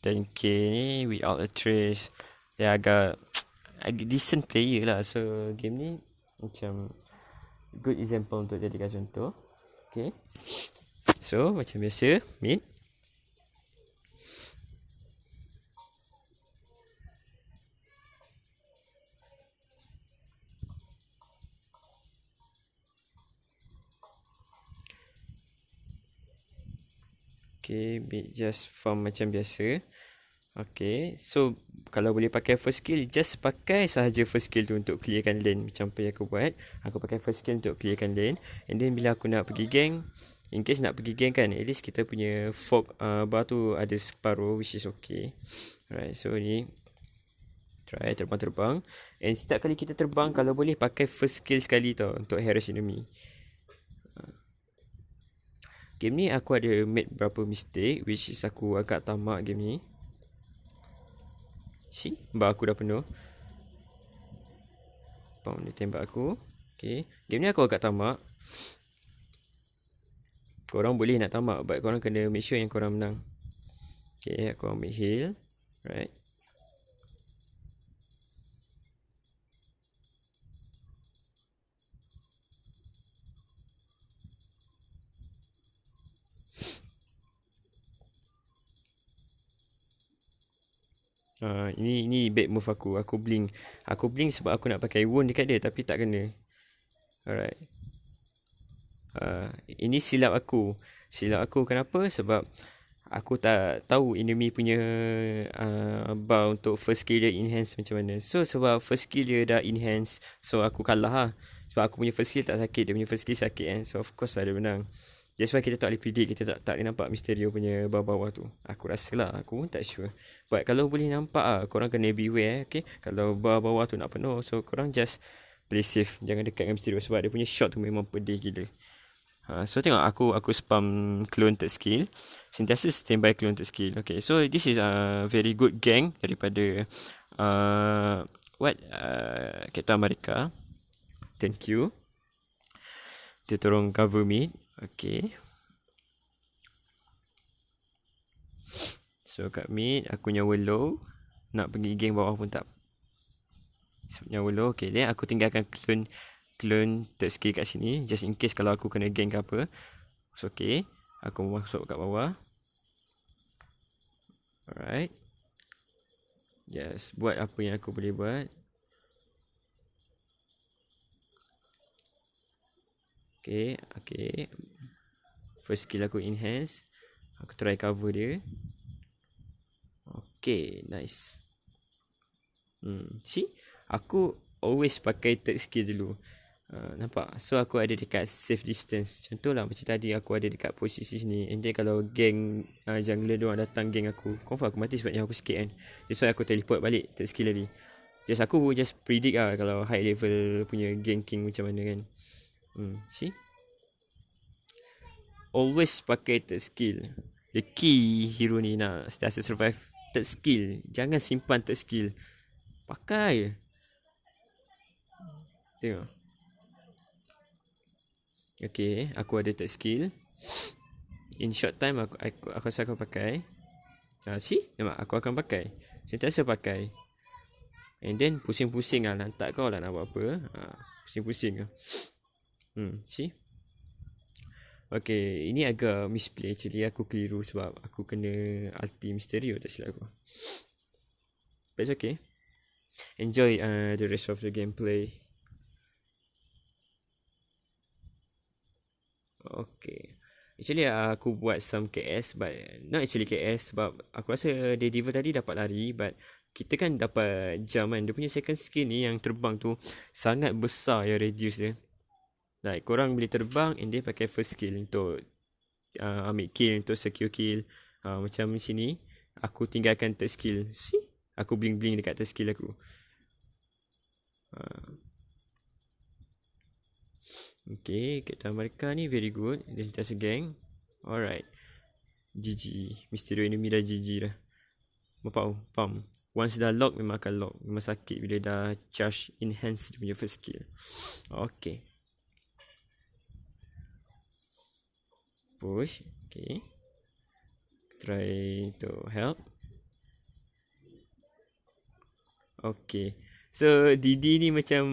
A: 10k ni without a trace. Dia agak decent player lah. So game ni macam good example untuk jadikan contoh. Okay, so macam biasa, mid. Okay, just farm macam biasa. Okay, so kalau boleh pakai first skill, just pakai sahaja first skill tu untuk clearkan lane. Macam apa yang aku buat, aku pakai first skill untuk clearkan lane. And then bila aku nak pergi gang, in case nak pergi gang kan, at least kita punya fog bar tu ada separuh, which is okay. Alright, so ni try terbang-terbang. And setiap kali kita terbang, kalau boleh pakai first skill sekali tau, untuk harass enemy. Game ni aku ada made berapa mistake, which is aku agak tamak game ni. See, bar aku dah penuh. Dia tembak aku. Okay, game ni aku agak tamak. Korang boleh nak tamak, but korang kena make sure yang korang menang. Okay, aku ambil heal. Right. Ini bad move aku. Aku blink sebab aku nak pakai wound dekat dia, tapi tak kena. Alright. Ini silap aku. Kenapa? Sebab aku tak tahu enemy punya bar untuk first skill dia enhance macam mana. So sebab first skill dia dah enhance, so aku kalah lah. Sebab aku punya first skill tak sakit, dia punya first skill sakit kan. So of course lah dia menang. That's why kita tak boleh predict. Kita tak boleh nampak Mysterio punya bawah-bawah tu. Aku rasa lah. Aku pun tak sure. But kalau boleh nampak korang kena beware. Okay, kalau bawah-bawah tu nak penuh, so korang just play safe. Jangan dekat dengan Mysterio sebab dia punya shot tu memang pedih gila. So tengok aku spam clone third skill. Sentiasa standby clone third skill. Okay, so this is a very good gang daripada Captain America. Thank you. Dia tolong cover mid. Okay, so kat mid aku nyawa low. Nak pergi gang bawah pun tak nyawa low. Okay, then aku tinggalkan clone third skill kat sini, just in case kalau aku kena gang ke apa. So okay, aku masuk kat bawah. Alright, just buat apa yang aku boleh buat. Okay, first skill aku enhance. Aku try cover dia. Okay, nice. See, aku always pakai third skill dulu. Nampak? So aku ada dekat safe distance. Contohlah macam tadi aku ada dekat posisi sini. And then kalau geng jungler diorang datang geng aku, confirm aku mati sebab yang aku sikit kan. That's why aku teleport balik, third skill tadi. Aku just predict lah kalau high level punya ganking macam mana kan. See? Always pakai third skill. The key hero ni nak sentiasa survive third skill. Jangan simpan third skill. Pakai. Tengok. Okay, aku ada third skill. In short time aku rasa aku pakai. See? Nampak? Aku akan pakai. Sentiasa pakai. And then pusing-pusing lah. Nak tak kau lah nak buat apa. Pusing-pusing lah. See? Okay, ini agak misplay actually. Aku keliru sebab aku kena ulti Mysterio tak silap aku. But it's okay. Enjoy the rest of the gameplay. Okay. Actually aku buat some KS, but not actually KS sebab aku rasa Daredevil tadi dapat lari, but kita kan dapat jam kan. Dia punya second skill ni yang terbang tu sangat besar ya radius dia. Like korang boleh terbang and dia pakai first skill untuk ambil kill, untuk secure kill. Macam sini aku tinggalkan third skill. See? Aku bling-bling dekat third skill aku. Okay, Captain America ni very good. Dia sentiasa gang. Alright. GG. Mysterio enemy dah GG dah. Pam. Once dah lock memang akan lock. Memang sakit bila dah charge enhance dia punya first skill. Okay. Push. Okay. Try to help. Okay. So Didi ni macam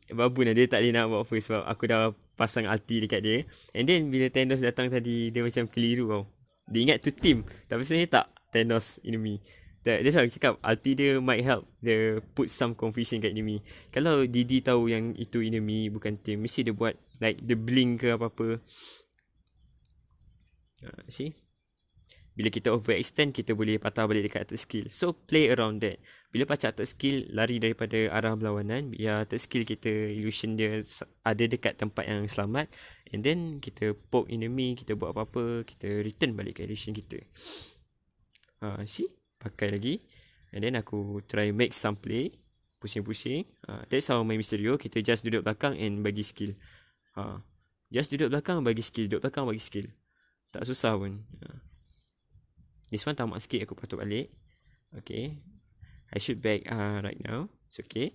A: babun lah. Dia tak boleh nak buat first sebab aku dah pasang ulti dekat dia. And then bila Thanos datang tadi, dia macam keliru tau. Dia ingat tu team, tapi sebenarnya tak. Thanos enemy. That's why aku cakap ulti dia might help. Dia put some confusion kat enemy. Kalau Didi tahu yang itu enemy bukan team, mesti dia buat like the blink ke apa-apa. See? Bila kita overextend, kita boleh patah balik dekat third skill. So play around that. Bila pacak third skill, lari daripada arah berlawanan. Biar third skill kita, illusion dia ada dekat tempat yang selamat. And then kita poke enemy, kita buat apa-apa, kita return balik ke illusion kita. See? Pakai lagi. And then aku try make some play. Pusing-pusing. That's how main Mysterio. Kita just duduk belakang and bagi skill. Just duduk belakang bagi skill. Duduk belakang bagi skill. Tak susah pun. This one tamat sikit, aku patut balik. Okay. I should back right now. It's okay.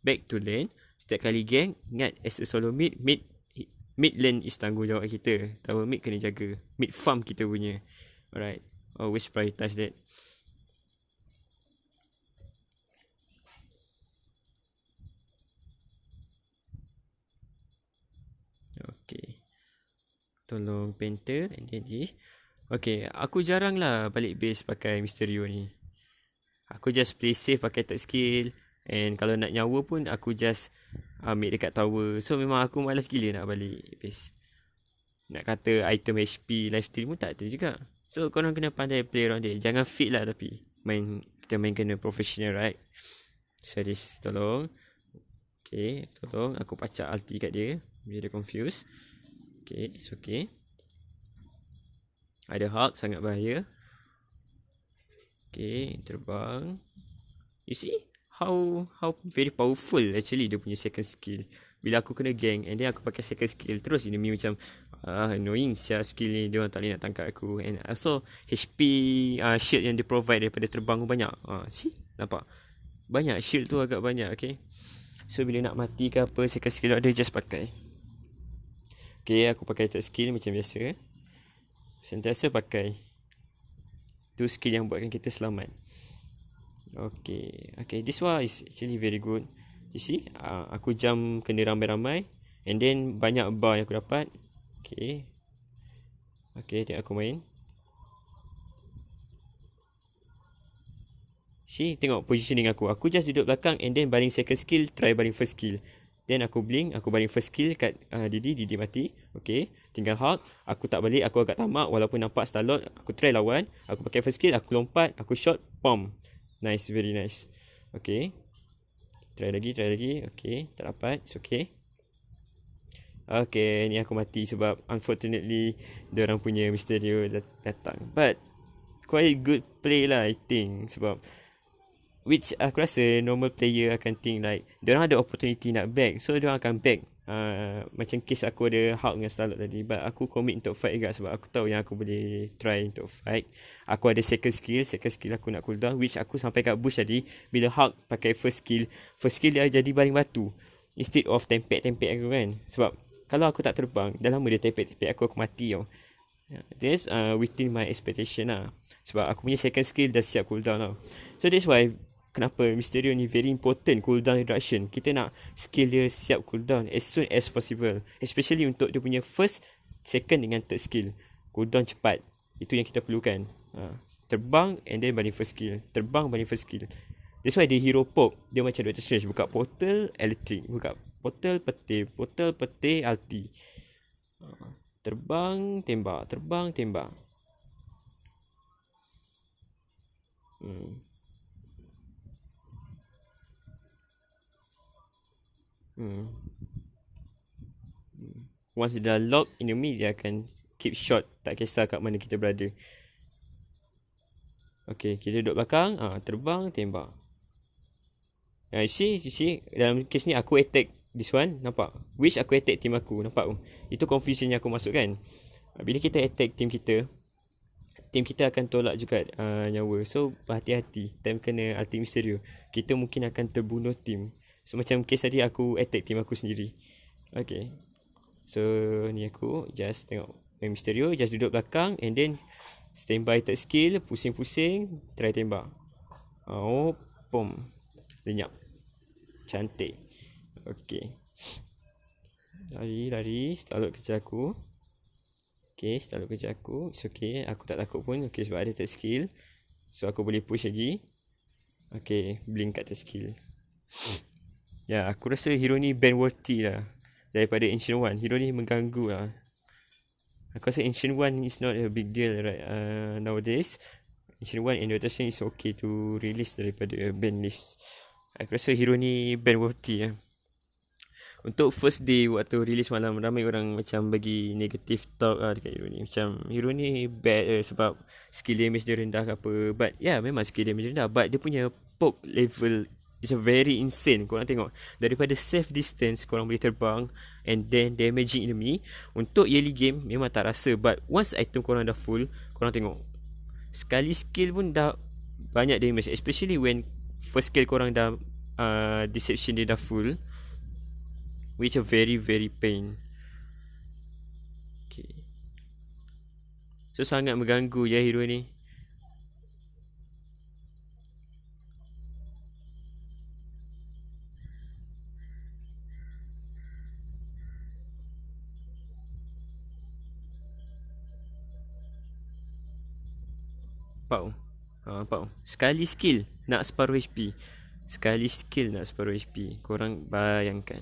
A: Back to lane. Setiap kali gang, ingat as a solo mid lane is tanggungjawab kita. Tower mid kena jaga. Mid farm kita punya. Alright. Always prioritize that. Okay. Tolong Panther and then okay, aku jarang lah balik base pakai Mysterio ni. Aku just play safe pakai third skill. And kalau nak nyawa pun aku just ambil dekat tower. So memang aku malas gila nak balik base. Nak kata item HP, lifesteal pun tak ada juga. So korang kena pandai play around dia. Jangan fit lah tapi. Kita main kena professional, right? So this, tolong. Okay, tolong. Aku pacak ulti kat dia. Bila dia confused. Okay, it's okay. Ada Hulk, sangat bahaya. Okay, terbang. You see how very powerful actually dia punya second skill. Bila aku kena gang and then aku pakai second skill, terus enemy macam annoying sia skill ni, dia orang tak boleh nak tangkap aku. And also HP shield yang dia provide daripada terbang banyak. See? Nampak? Banyak shield tu, agak banyak. Okay, so bila nak mati ke apa, second skill ada, just pakai. Okay, aku pakai third skill macam biasa. Sentiasa pakai. Tu skill yang buatkan kita selamat. Okay, this one is actually very good. You see, aku jump kena ramai-ramai. And then banyak bar yang aku dapat. Okay, tengok aku main. See, tengok positioning aku. Aku just duduk belakang and then baling second skill, try baling first skill. Then aku blink, aku baling first skill kat Didi mati. Okay, tinggal Hulk. Aku tak balik, aku agak tamak walaupun nampak Starlord. Aku try lawan, aku pakai first skill, aku lompat, aku shot, pom. Nice, very nice. Okay, try lagi. Okay, tak dapat, it's okay. Okay, ni aku mati sebab unfortunately diorang punya Mysterio datang. But quite good play lah I think, sebab which aku rasa normal player akan think like diorang ada opportunity nak back, so diorang akan back. Macam case aku ada Hulk dengan Starlord tadi, but aku commit untuk fight juga sebab aku tahu yang aku boleh try untuk fight. Aku ada second skill aku nak cooldown, which aku sampai kat bush tadi. Bila Hulk pakai first skill dia jadi baling batu instead of tempek aku kan. Sebab kalau aku tak terbang, dah lama dia tempek aku mati tau. This within my expectation lah. Sebab aku punya second skill dah siap cooldown tau. So that's why kenapa Mysterio ni very important cooldown reduction. Kita nak skill dia siap cooldown as soon as possible, especially untuk dia punya first, second dengan third skill. Cooldown cepat, itu yang kita perlukan. Terbang and then baling first skill, terbang baling first skill. That's why dia hero poke. Dia macam Doctor Strange, buka portal electric, buka portal peti ulti. Terbang tembak. Once dia dah lock enemy, dia akan keep shot, tak kisah kat mana kita berada. Okay, kita duduk belakang, terbang tembak. You see, dalam case ni aku attack this one, nampak? Which aku attack team aku, nampak? Itu confusion yang aku masuk kan. Bila kita attack team kita akan tolak juga nyawa. So berhati-hati time kena ulti Mysterio, kita mungkin akan terbunuh team. So macam case tadi aku attack team aku sendiri. Okay, so ni aku just tengok Mysterio, just duduk belakang and then standby third skill, pusing-pusing, try tembak. Pom, lenyap, cantik. Okay, lari Starlord kejar aku. Okay, Starlord kejar aku. It's okay, aku tak takut pun. Okay, sebab ada third skill, so aku boleh push lagi. Okay, blink kat third skill. Ya, aku rasa hero ni ban worthy lah daripada Ancient One. Hero ni mengganggu lah. Aku rasa Ancient One is not a big deal right nowadays. Ancient One and Doctor Strange is okay to release daripada ban list. Aku rasa hero ni ban worthy lah. Untuk first day waktu release malam, ramai orang macam bagi negative talk lah dekat hero ni. Macam hero ni bad sebab skill damage dia rendah ke apa. But yeah, memang skill damage rendah, but dia punya poke level is very insane. Korang tengok, daripada safe distance korang boleh terbang and then damaging enemy. Untuk early game memang tak rasa, but once item korang dah full, korang tengok sekali skill pun dah banyak damage. Especially when first skill korang dah deception dia dah full, which are very pain. Okay, so sangat mengganggu ya hero ni. Nampak? Sekali skill nak separuh HP. Korang bayangkan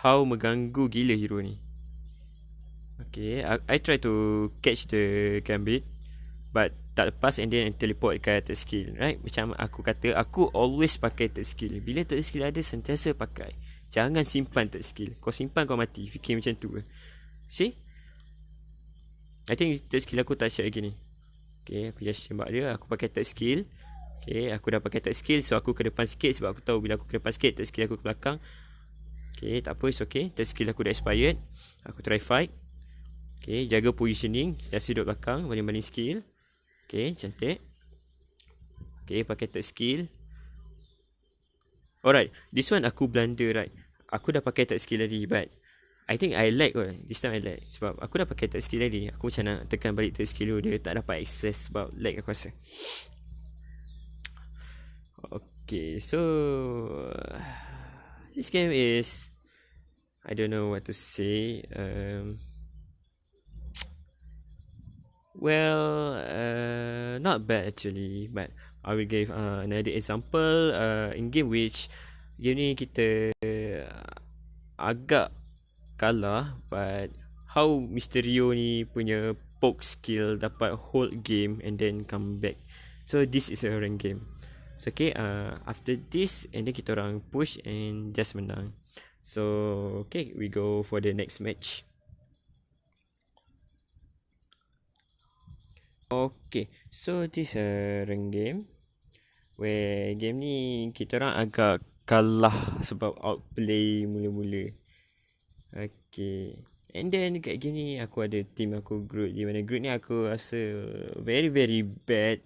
A: how mengganggu gila hero ni. Okay, I try to catch the gambit, but tak lepas and then teleport ke third skill, right? Macam aku kata, aku always pakai third skill. Bila third skill ada, sentiasa pakai. Jangan simpan third skill. Kau simpan kau mati. Fikir macam tu. See? I think third skill aku tak siap lagi ni. Okay, aku just tembak dia. Aku pakai third skill. Okay, aku dah pakai third skill, so aku ke depan sikit sebab aku tahu bila aku ke depan sikit, third skill aku ke belakang. Okay, tak apa, it's okay. Third skill aku dah expired. Aku try fight. Okay, jaga positioning. Sentiasa duduk belakang, baling-baling skill. Okay, cantik. Okay, pakai third skill. Alright, this one aku blunder, right? Aku dah pakai third skill tadi, but I think I lag kot. This time I lag sebab aku dah pakai third skill tadi. Aku macam nak tekan balik third skill tu, dia tak dapat access sebab lag aku rasa. Okay, so this game is, I don't know what to say. Not bad actually, but I will give another example in game which game ni kita agak kalah, but how Mysterio ni punya poke skill dapat hold game and then come back. So this is a rank game. So okay, after this and then kita orang push and just menang. So okay, we go for the next match. Okay, so this rank game where game ni kita orang agak kalah sebab outplay mula-mula. Okay, and then dekat game ni aku ada team aku group, di mana group ni aku rasa very very bad,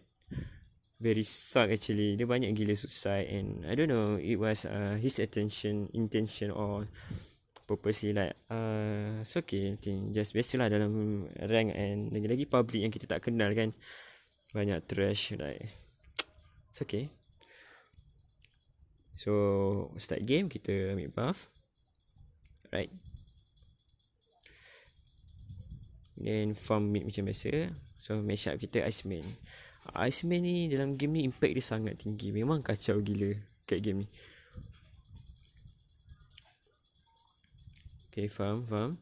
A: very suck actually. Dia banyak gila suicide, and I don't know it was his intention or purposely like it's okay, I think just biasalah dalam rank, and lagi-lagi public yang kita tak kenal kan, banyak trash, like it's okay. So start game, kita ambil buff, right, then farm mid macam biasa. So match up kita Iceman. Iceman ni dalam game ni impact dia sangat tinggi, memang kacau gila kat game ni. Okay, farm.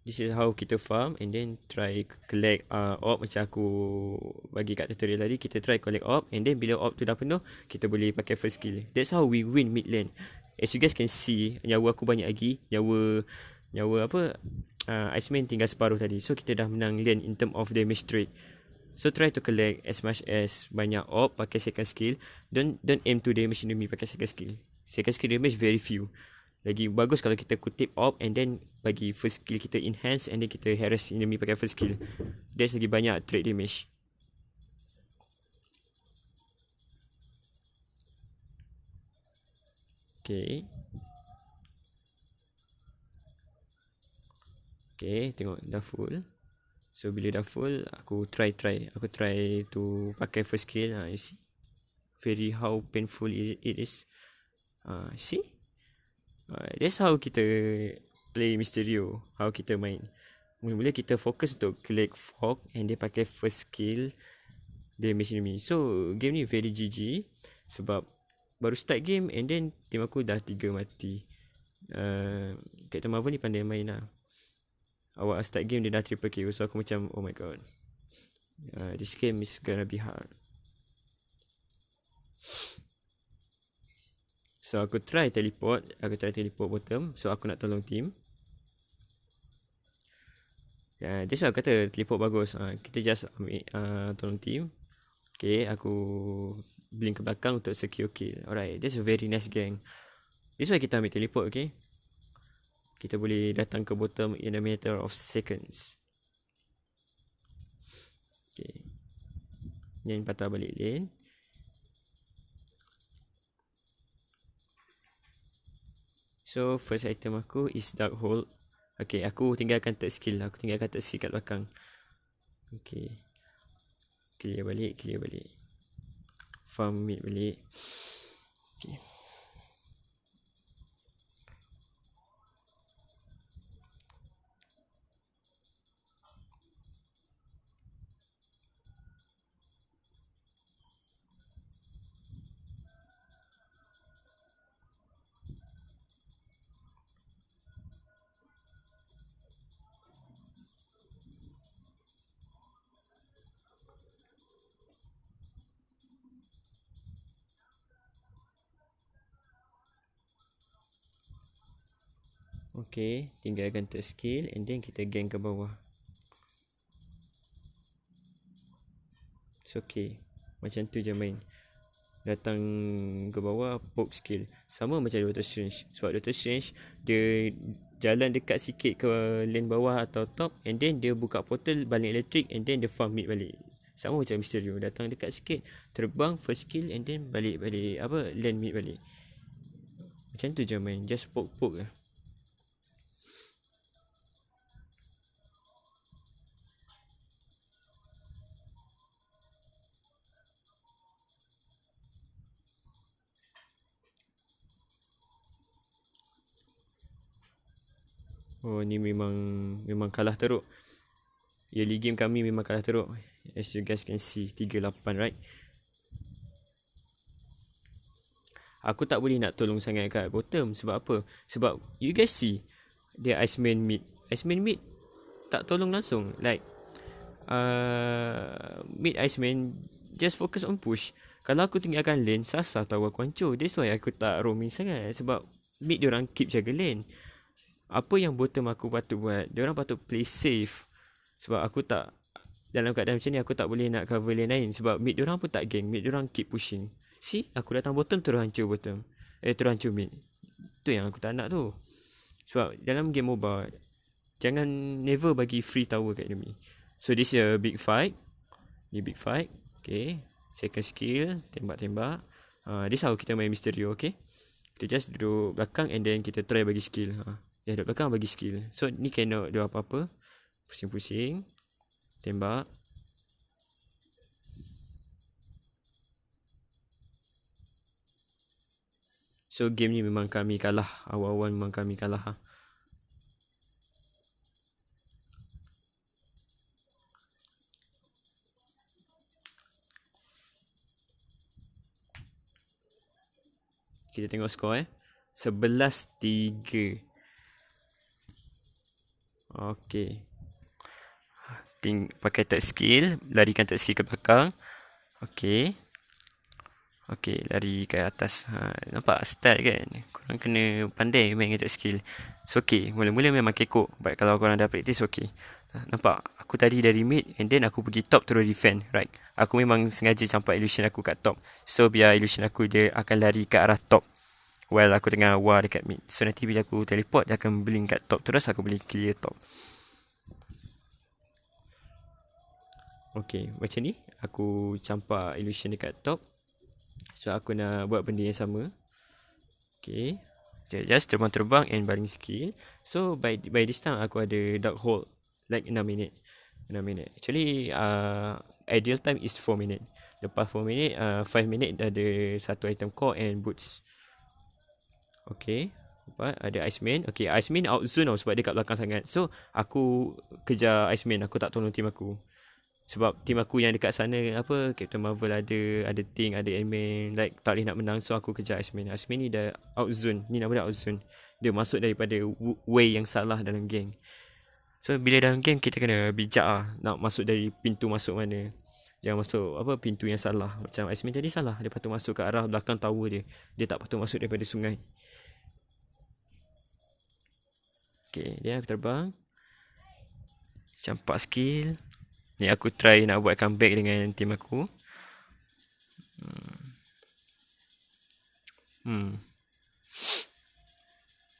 A: This is how kita farm, and then try collect orb macam aku bagi kat tutorial tadi. Kita try collect orb, and then bila orb tu dah penuh, kita boleh pakai first skill. That's how we win mid lane. As you guys can see, nyawa aku banyak lagi. Nyawa apa, Iceman tinggal separuh tadi. So kita dah menang lane in term of damage trade. So try to collect as much as banyak orb pakai second skill. Don't aim to damage enemy pakai second skill. Second skill damage very few. Lagi bagus kalau kita kutip orb and then bagi first skill kita enhance, and then kita harass enemy pakai first skill. That's lagi banyak trade damage. Okay, tengok dah full. So bila dah full, aku try to pakai first skill. You see very how painful it is. See, that's how kita play Mysterio, how kita main. Mula-mula kita fokus untuk collect fog, and dia pakai first skill damage enemy. So game ni very GG sebab baru start game and then team aku dah 3 mati. Captain Marvel ni pandai main lah. Awak start game dia dah triple kill. So aku macam oh my god, this game is gonna be hard. So aku try teleport bottom. So aku nak tolong team. That's why aku kata teleport bagus. Kita just ambil tolong team. Okay, aku blink ke belakang untuk secure kill. Alright, that's a very nice gang. That's why kita ambil teleport, okay. Kita boleh datang ke bottom in a matter of seconds. Okay, then patah balik lane. So first item aku is Dark Hole. Okay, aku tinggalkan third skill kat belakang. Okay, clear balik. Farm mid balik. Okay, okay, tinggalkan third skill and then kita gang ke bawah. It's okay, macam tu je main. Datang ke bawah, poke skill. Sama macam Doctor Strange. Sebab Doctor Strange dia jalan dekat sikit ke lane bawah atau top, and then dia buka portal balik elektrik, and then dia farm mid balik. Sama macam Mysterio, datang dekat sikit, terbang first skill, and then balik lane mid balik. Macam tu je main, just poke lah. Oh, ni memang kalah teruk. Early game kami memang kalah teruk. As you guys can see, 3-8, right? Aku tak boleh nak tolong sangat kat bottom. Sebab apa? Sebab you guys see, dia Iceman mid tak tolong langsung. Like mid Iceman just focus on push. Kalau aku tinggalkan lane, Sasa tahu aku hancur. That's why aku tak roaming sangat. Sebab mid diorang keep jaga lane. Apa yang bottom aku patut buat? Diorang patut play safe. Sebab aku tak, dalam keadaan macam ni aku tak boleh nak cover lane lain. Sebab mid diorang pun tak gang. Mid diorang keep pushing. See, aku datang bottom terus hancur bottom. Terus hancur mid. Tu yang aku tak nak tu. Sebab dalam game MOBA, jangan never bagi free tower kat enemy. So this is a big fight. Ni big fight. Okay. Second skill, tembak-tembak. This how kita main Mysterio, okay. Kita just duduk belakang and then kita try bagi skill. Just duduk belakang bagi skill. So ni cannot do apa-apa. Pusing-pusing. Tembak. So game ni memang kami kalah. Awal-awal memang kami kalah. Kita tengok skor 11-3. Okay. Pakai third skill. Larikan third skill ke belakang. Okay. Okay, lari ke atas. Nampak style kan? Korang kena pandai main third skill. It's okay. Mula-mula memang kekok. But kalau korang dah practice, okay. Nampak? Aku tadi dari mid and then aku pergi top terus defend. Right. Aku memang sengaja campak illusion aku kat top. So biar illusion aku dia akan lari ke arah top while aku tengah war dekat mid. So nanti bila aku teleport, dia akan blink kat top terus, aku boleh clear top. Okay, macam ni aku campak illusion dekat top. So aku nak buat benda yang sama. Okay, just terbang-terbang and baring skill. So by this time aku ada dark hole like 6 minit. Actually ideal time is 4 minit. Lepas 4 minit 5 minit dah ada satu item core and boots. Okay, ada Iceman. Okay, Iceman out zone tau sebab dia kat belakang sangat. So aku kejar Iceman, aku tak tolong tim aku. Sebab tim aku yang dekat sana, apa, Captain Marvel ada Thing, ada Ant-Man, like tak boleh nak menang. So aku kejar Iceman. Iceman ni dah out zone. Ni nama dia out zone. Dia masuk daripada way yang salah dalam game. So bila dalam game kita kena bijak nak masuk dari pintu masuk mana. Jangan masuk pintu yang salah. Macam Iceman tadi salah. Dia patut masuk ke arah belakang tower dia. Dia tak patut masuk daripada sungai. Okay, dia aku terbang. Campak skill. Ni aku try nak buat comeback dengan tim aku.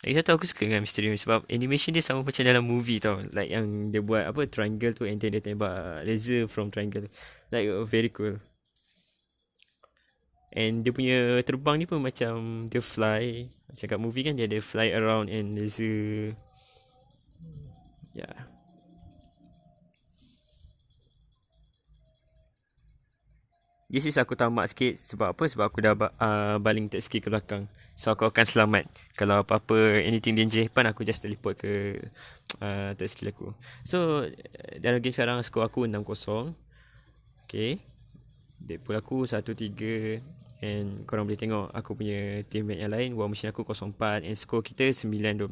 A: Lagi satu aku suka dengan Mysterio sebab animation dia sama macam dalam movie tau. Like yang dia buat triangle tu and then dia tembak laser from triangle. Like very cool. And dia punya terbang ni pun macam dia fly. Macam kat movie kan dia ada fly around and laser. Yeah. This is aku tamak sikit. Sebab apa? Sebab aku dah baling third skill ke belakang. So aku akan selamat. Kalau apa-apa anything danger happen, aku just teleport ke third skill aku. So dalam game sekarang skor aku 6-0. Okay, Deadpool aku 1-3. And korang boleh tengok aku punya teammate yang lain, War Machine aku 0-4. And skor kita 9-12.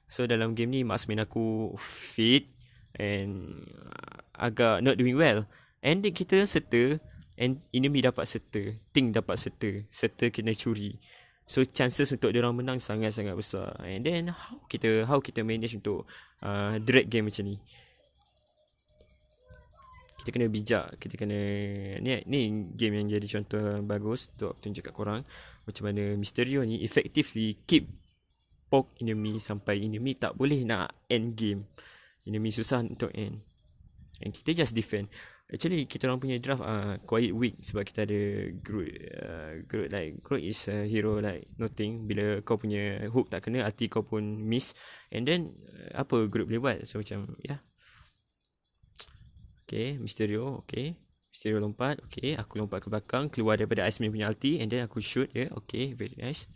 A: So dalam game ni marksman aku fit and agak not doing well. And kita serta and enemy dapat serta, Ting dapat serta. Serta kena curi. So chances untuk diorang menang sangat-sangat besar. And then how kita manage untuk drag game macam ni. Kita kena bijak. Kita kena ni game yang jadi contoh bagus untuk aku tunjuk kat korang macam mana Mysterio ni effectively keep poke enemy sampai enemy tak boleh nak end game. Enemy susah untuk end. And kita just defend. Actually kita orang punya draft quite weak sebab kita ada Groot like Groot is a hero like nothing. Bila kau punya hook tak kena, arti kau pun miss. And then apa Groot boleh buat? So macam yeah. Okay, Mysterio. Okay, Mysterio lompat. Okay, aku lompat ke belakang, keluar daripada Iceman punya ulti, and then aku shoot. Yeah, okay, very nice.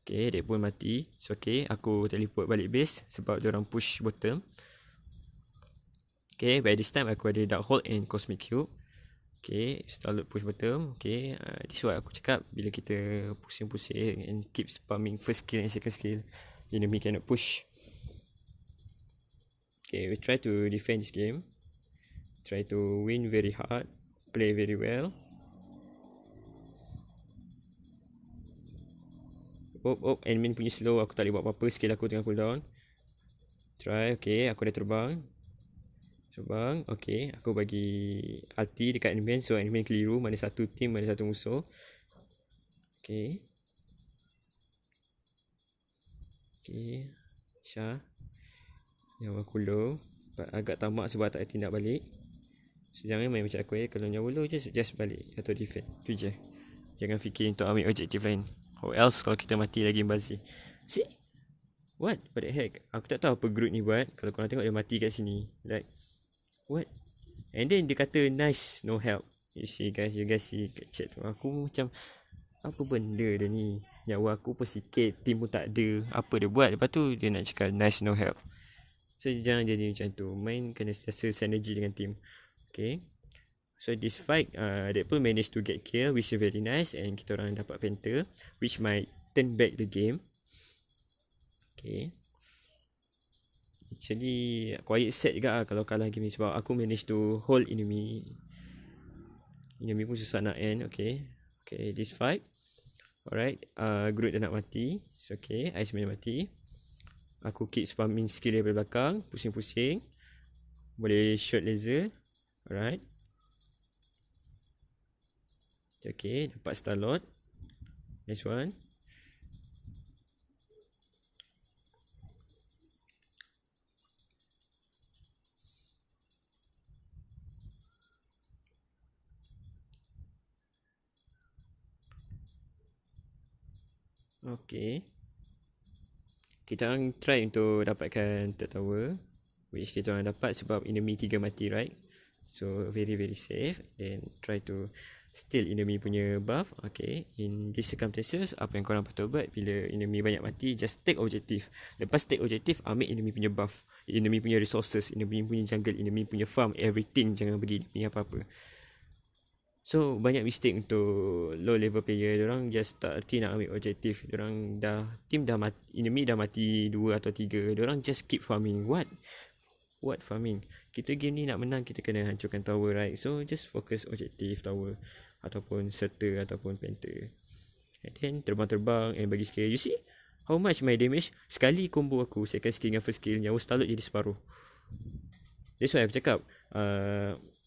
A: Okay, dia pun mati. So okay, aku teleport balik base sebab diorang push bottom. Okay, by this time aku ada Dark Hole and Cosmic Cube. Okay, start push bottom. Okay, this is what aku cakap. Bila kita pusing-pusing and keep spamming first skill and second skill, enemy cannot push. Okay, we try to defend this game. Try to win very hard. Play very well. Admin punya slow. Aku tak boleh buat apa-apa. Skill aku tengah cooldown. Try. Okay, aku dah terbang. Okay, aku bagi ulti dekat admin. So admin keliru. Mana satu team, mana satu musuh. Okay. Syah. Yang aku low. Agak tamak sebab tak tindak balik. So jangan main macam aku kalau nyawa low just balik atau defend. Tu je. Jangan fikir untuk ambil objektif lain. Or else kalau kita mati lagi bazir. See? What the heck? Aku tak tahu apa Groot ni buat. Kalau korang tengok dia mati kat sini. Like, what? And then dia kata nice, no help. You guys see kat chat tu. Aku macam, apa benda dia ni? Nyawa aku pun sikit, team pun tak ada. Apa dia buat? Lepas tu dia nak cakap nice, no help. So jangan jadi macam tu. Main kena sentiasa synergy dengan team. Okay. So this fight, Deadpool managed to get kill, which is very nice. And kita orang dapat Panther, which might turn back the game. Okay. Actually, quiet set juga kalau kalah game ni. Sebab aku manage to hold enemy. Enemy pun susah nak end. Okay, this fight. Alright, Groot dah nak mati. So okay, Iceman dah mati. Aku keep spamming skill dari belakang. Pusing-pusing. Boleh shoot laser. Alright. Okay, dapat Star-Lord. Next one. Okay. Kita orang try untuk dapatkan third tower, which kita orang dapat sebab enemy 3 mati, right? So very safe. Then try to steal enemy punya buff. Okay, in these circumstances, apa yang korang patut buat bila enemy banyak mati, just take objective. Lepas take objective, ambil enemy punya buff, enemy punya resources, enemy punya jungle, enemy punya farm, everything. Jangan bagi enemy apa-apa. So banyak mistake untuk low level player. Diorang just tak erti nak ambil objektif. Diorang dah, team dah mati, enemy dah mati 2 atau 3. Diorang just keep farming. What farming? Kita game ni nak menang, kita kena hancurkan tower, right? So just focus objektif tower, ataupun serta, ataupun panther. And then terbang-terbang and bagi skill. You see how much my damage? Sekali combo aku second skill dengan first skill, nyawa Star-Lord jadi separuh. That's why aku cakap,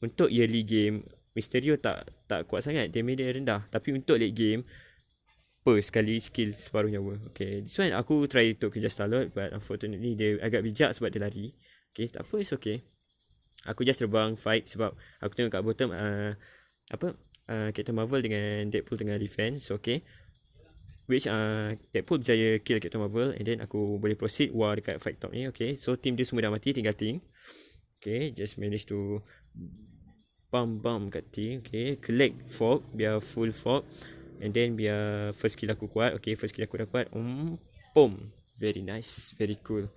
A: untuk early game Mysterio tak kuat sangat, damage dia rendah. Tapi untuk late game, per sekali skill separuh nyawa. Okay, this one aku try untuk kejar Star-Lord, but unfortunately dia agak bijak sebab dia lari. Okay, tak apa, it's okay. Aku just terbang fight sebab aku tengok kat bottom Captain Marvel dengan Deadpool tengah defense. So okay, which Deadpool berjaya kill Captain Marvel, and then aku boleh proceed war dekat fight top ni. Okay, so team dia semua dah mati, tinggal Ting. Okay, just manage to bam kat Ting. Okay, collect fog, biar full fog, and then biar first skill aku kuat. Okay, first skill aku dah kuat. Boom, very nice, very cool.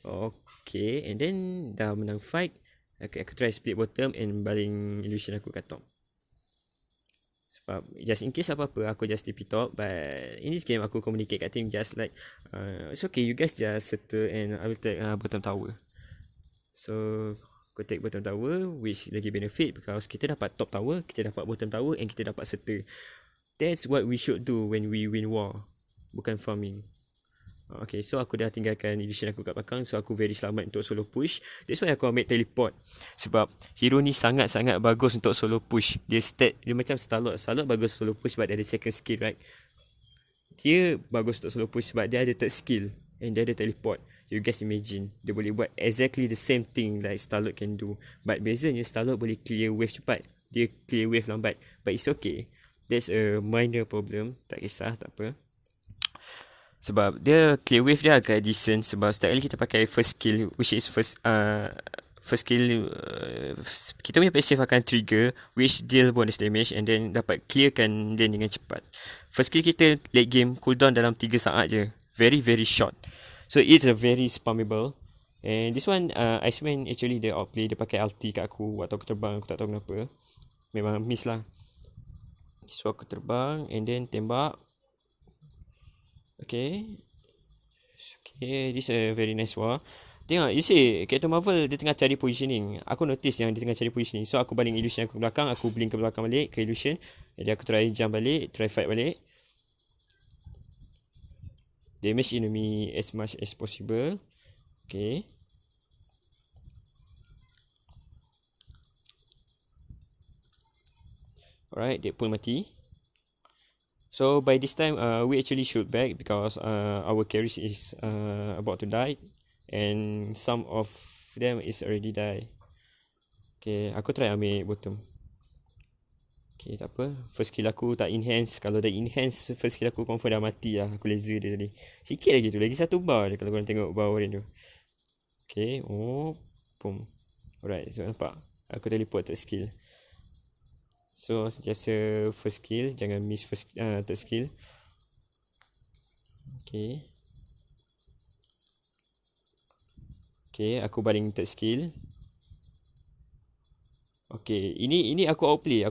A: Okay, and then dah menang fight. Okay, aku try split bottom and baling illusion aku kat top. Sebab just in case apa-apa, aku just TP top. But in this game, aku communicate kat team just like, it's okay, you guys just settle and I will take bottom tower. So aku take bottom tower, which lagi benefit because kita dapat top tower, kita dapat bottom tower, and kita dapat settle. That's what we should do when we win war, bukan farming. Okay, so aku dah tinggalkan illusion aku kat belakang. So aku very selamat untuk solo push. That's why aku ambil teleport. Sebab hero ni sangat-sangat bagus untuk solo push. Dia macam Star-Lord. Star-Lord bagus solo push sebab dia ada second skill, right? Dia bagus untuk solo push sebab dia ada third skill, and dia ada teleport. You guys imagine, dia boleh buat exactly the same thing like Star-Lord can do. But bezanya Star-Lord boleh clear wave cepat, dia clear wave lambat. But it's okay, that's a minor problem. Tak kisah, tak apa. Sebab dia clear wave dia agak decent. Sebab setiap kali kita pakai first skill, which is first skill, kita punya passive akan trigger, which deal bonus damage, and then dapat clearkan lane dengan cepat. First skill kita late game cooldown dalam 3 saat je, very short. So it's a very spammable. And this one Iceman actually dia outplay. Dia pakai ulti kat aku waktu aku terbang. Aku tak tahu kenapa, memang miss lah. So aku terbang and then tembak. Okay, this is a very nice war. Tengok, you see, Captain Marvel dia tengah cari positioning. Aku notice yang dia tengah cari positioning. So aku baling illusion aku ke belakang, aku blink ke belakang balik ke illusion. Jadi aku try jump balik, try fight balik. Damage enemy as much as possible. Okay. Alright, Deadpool mati. So by this time, we actually shoot back because our carries is about to die, and some of them is already die. Okay, aku try ambil bottom. Okay, tak apa. First skill aku tak enhance. Kalau dah enhance, first skill aku confirm dah mati lah. Aku laser dia tadi. Sikit lagi tu. Lagi satu bar dia kalau korang tengok bawah dia tu. Okay, oh, boom. Alright, so nampak. Aku teleport third skill. So sentiasa first skill, jangan miss first third skill. Okay. Okay, aku baling third skill. Okay, ini aku outplay,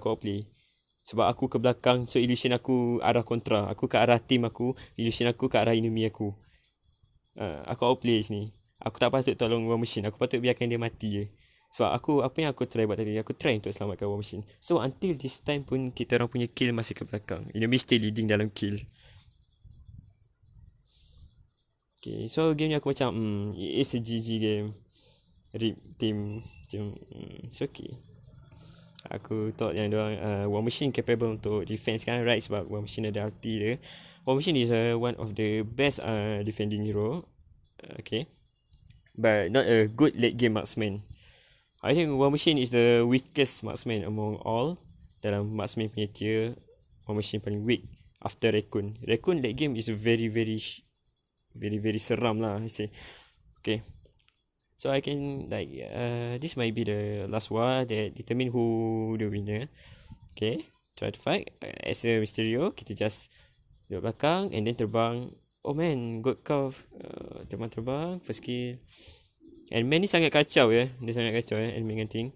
A: sebab aku ke belakang, so illusion aku arah kontra. Aku ke arah team aku, illusion aku ke arah enemy aku. Aku outplay sini. Aku tak patut tolong War Machine, aku patut biarkan dia mati je. Sebab apa yang aku try buat tadi, aku try untuk selamatkan War Machine. So until this time pun kita orang punya kill masih ke belakang. Enemy still leading dalam kill. Okay, so game ni aku macam it's a GG game. RIP team macam it's okay. Aku thought yang diorang War Machine capable untuk defense kan, right? Sebab War Machine ada ulti dia. War Machine is one of the best defending hero. Okay, but not a good late game marksman. I think War Machine is the weakest marksman among all. Dalam marksman punya tier, War Machine paling weak after Raccoon. Raccoon late game is very seram lah, I say. Okay, so I can like this might be the last war that determine who the winner. Okay, try to fight as a Mysterio. Kita just duduk belakang and then terbang. Oh man, good curve. Terbang first skill. Ant-Man ni sangat kacau ya. Dia sangat kacau ya, Ant-Man dengan Ting.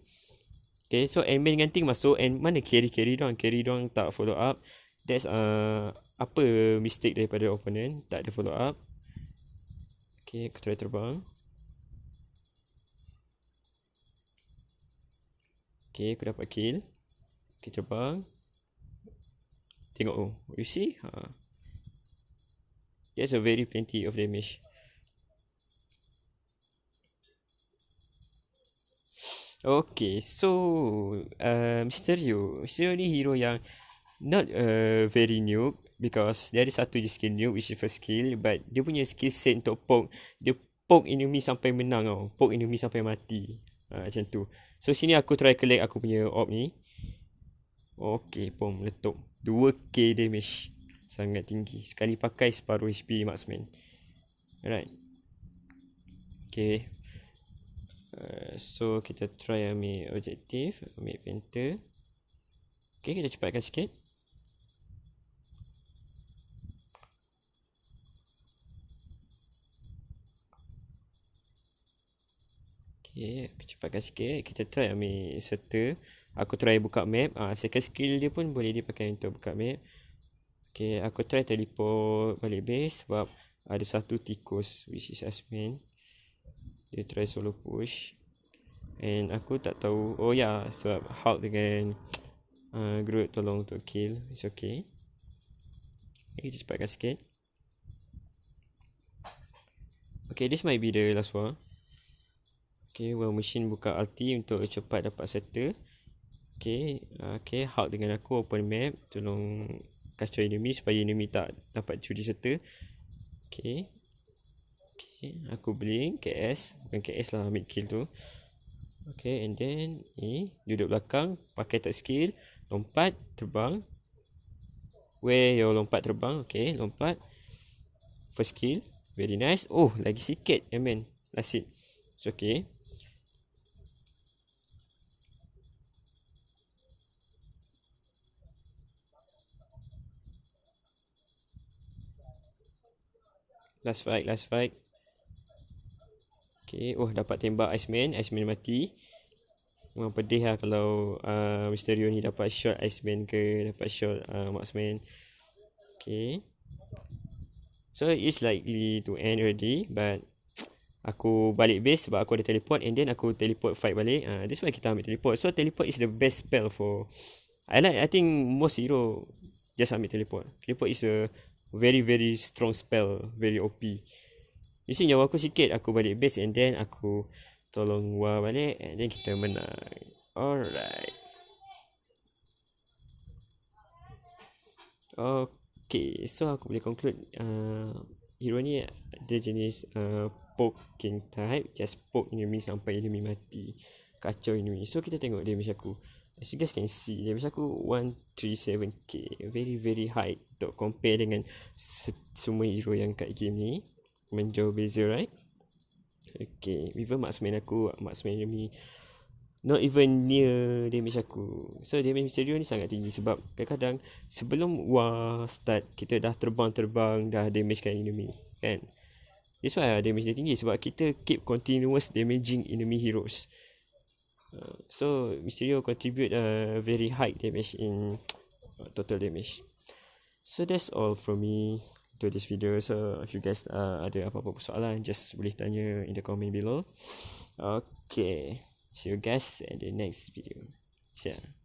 A: Okay, so Ant-Man dengan Ting masuk, and mana carry doang. Carry doang tak follow up. That's apa mistake daripada opponent, tak ada follow up. Okay, aku try terbang. Okay, aku dapat kill. Okay, terbang. Tengok, oh, you see? There's a very plenty of damage. Okay, so Mysterio ni hero yang not very new, because dia ada satu je skill new, which is first skill, but dia punya skill set untuk poke, dia poke enemy sampai menang tau, poke enemy sampai mati, macam tu. So sini aku try collect aku punya orb ni. Okay, pom, meletup 2k damage, sangat tinggi, sekali pakai separuh HP marksman. Alright. Okay, so kita try ambil objektif, ambil Panther. Okay, kita cepatkan sikit. Okay, aku cepatkan sikit. Kita try ambil serta. Aku try buka map. Second skill dia pun boleh dipakai untuk buka map. Okay, aku try teleport balik base sebab ada satu tikus, which is Asman. Dia try solo push, and aku tak tahu. Oh ya, sebab Hulk dengan Groot tolong untuk kill. It's okay. Kita cepatkan sikit. Okay, this might be the last one. Okay, War Machine buka ulti untuk cepat dapat settle. Okay, Hulk dengan aku open map, tolong kacau enemy supaya enemy tak dapat curi settle. Okay, aku blink KS, bukan KS lah, ambil kill tu. Okay, and then duduk belakang, pakai third skill, lompat, terbang. Where your lompat terbang. Okay, lompat, first skill, very nice. Oh, lagi sikit, amen, last hit. It's okay. Last fight. Okay, oh, dapat tembak Iceman mati. Memang pedih lah kalau Mysterio ni dapat shot Iceman ke dapat shot Marksman. Okay, so it's likely to end already, but Aku balik base sebab aku ada teleport, and then aku teleport fight balik. That's why kita ambil teleport. So teleport is the best spell for I think most hero just ambil teleport. Teleport is a very very strong spell, very OP. Isi nyawa aku sikit, aku balik base and then aku tolong War balik and then kita menang. Alright. Okay, so aku boleh conclude hero ni dia jenis poking type, just poke enemy sampai enemy mati, kacau enemy. So kita tengok damage aku. As you guys can see, damage aku 137k, very very high untuk compare dengan semua hero yang kat game ni. Menjauh beza, right? Okay, even marksman aku, marksman enemy not even near damage aku. So damage Mysterio ni sangat tinggi sebab kadang-kadang sebelum war start kita dah terbang-terbang, dah damage kan enemy kan. That's why damage dia tinggi sebab kita keep continuous damaging enemy heroes. So Mysterio contribute very high damage in total damage. So that's all from me to this video. So if you guys ada apa-apa soalan, just boleh tanya in the comment below. Okay, see you guys in the next video. Ciao.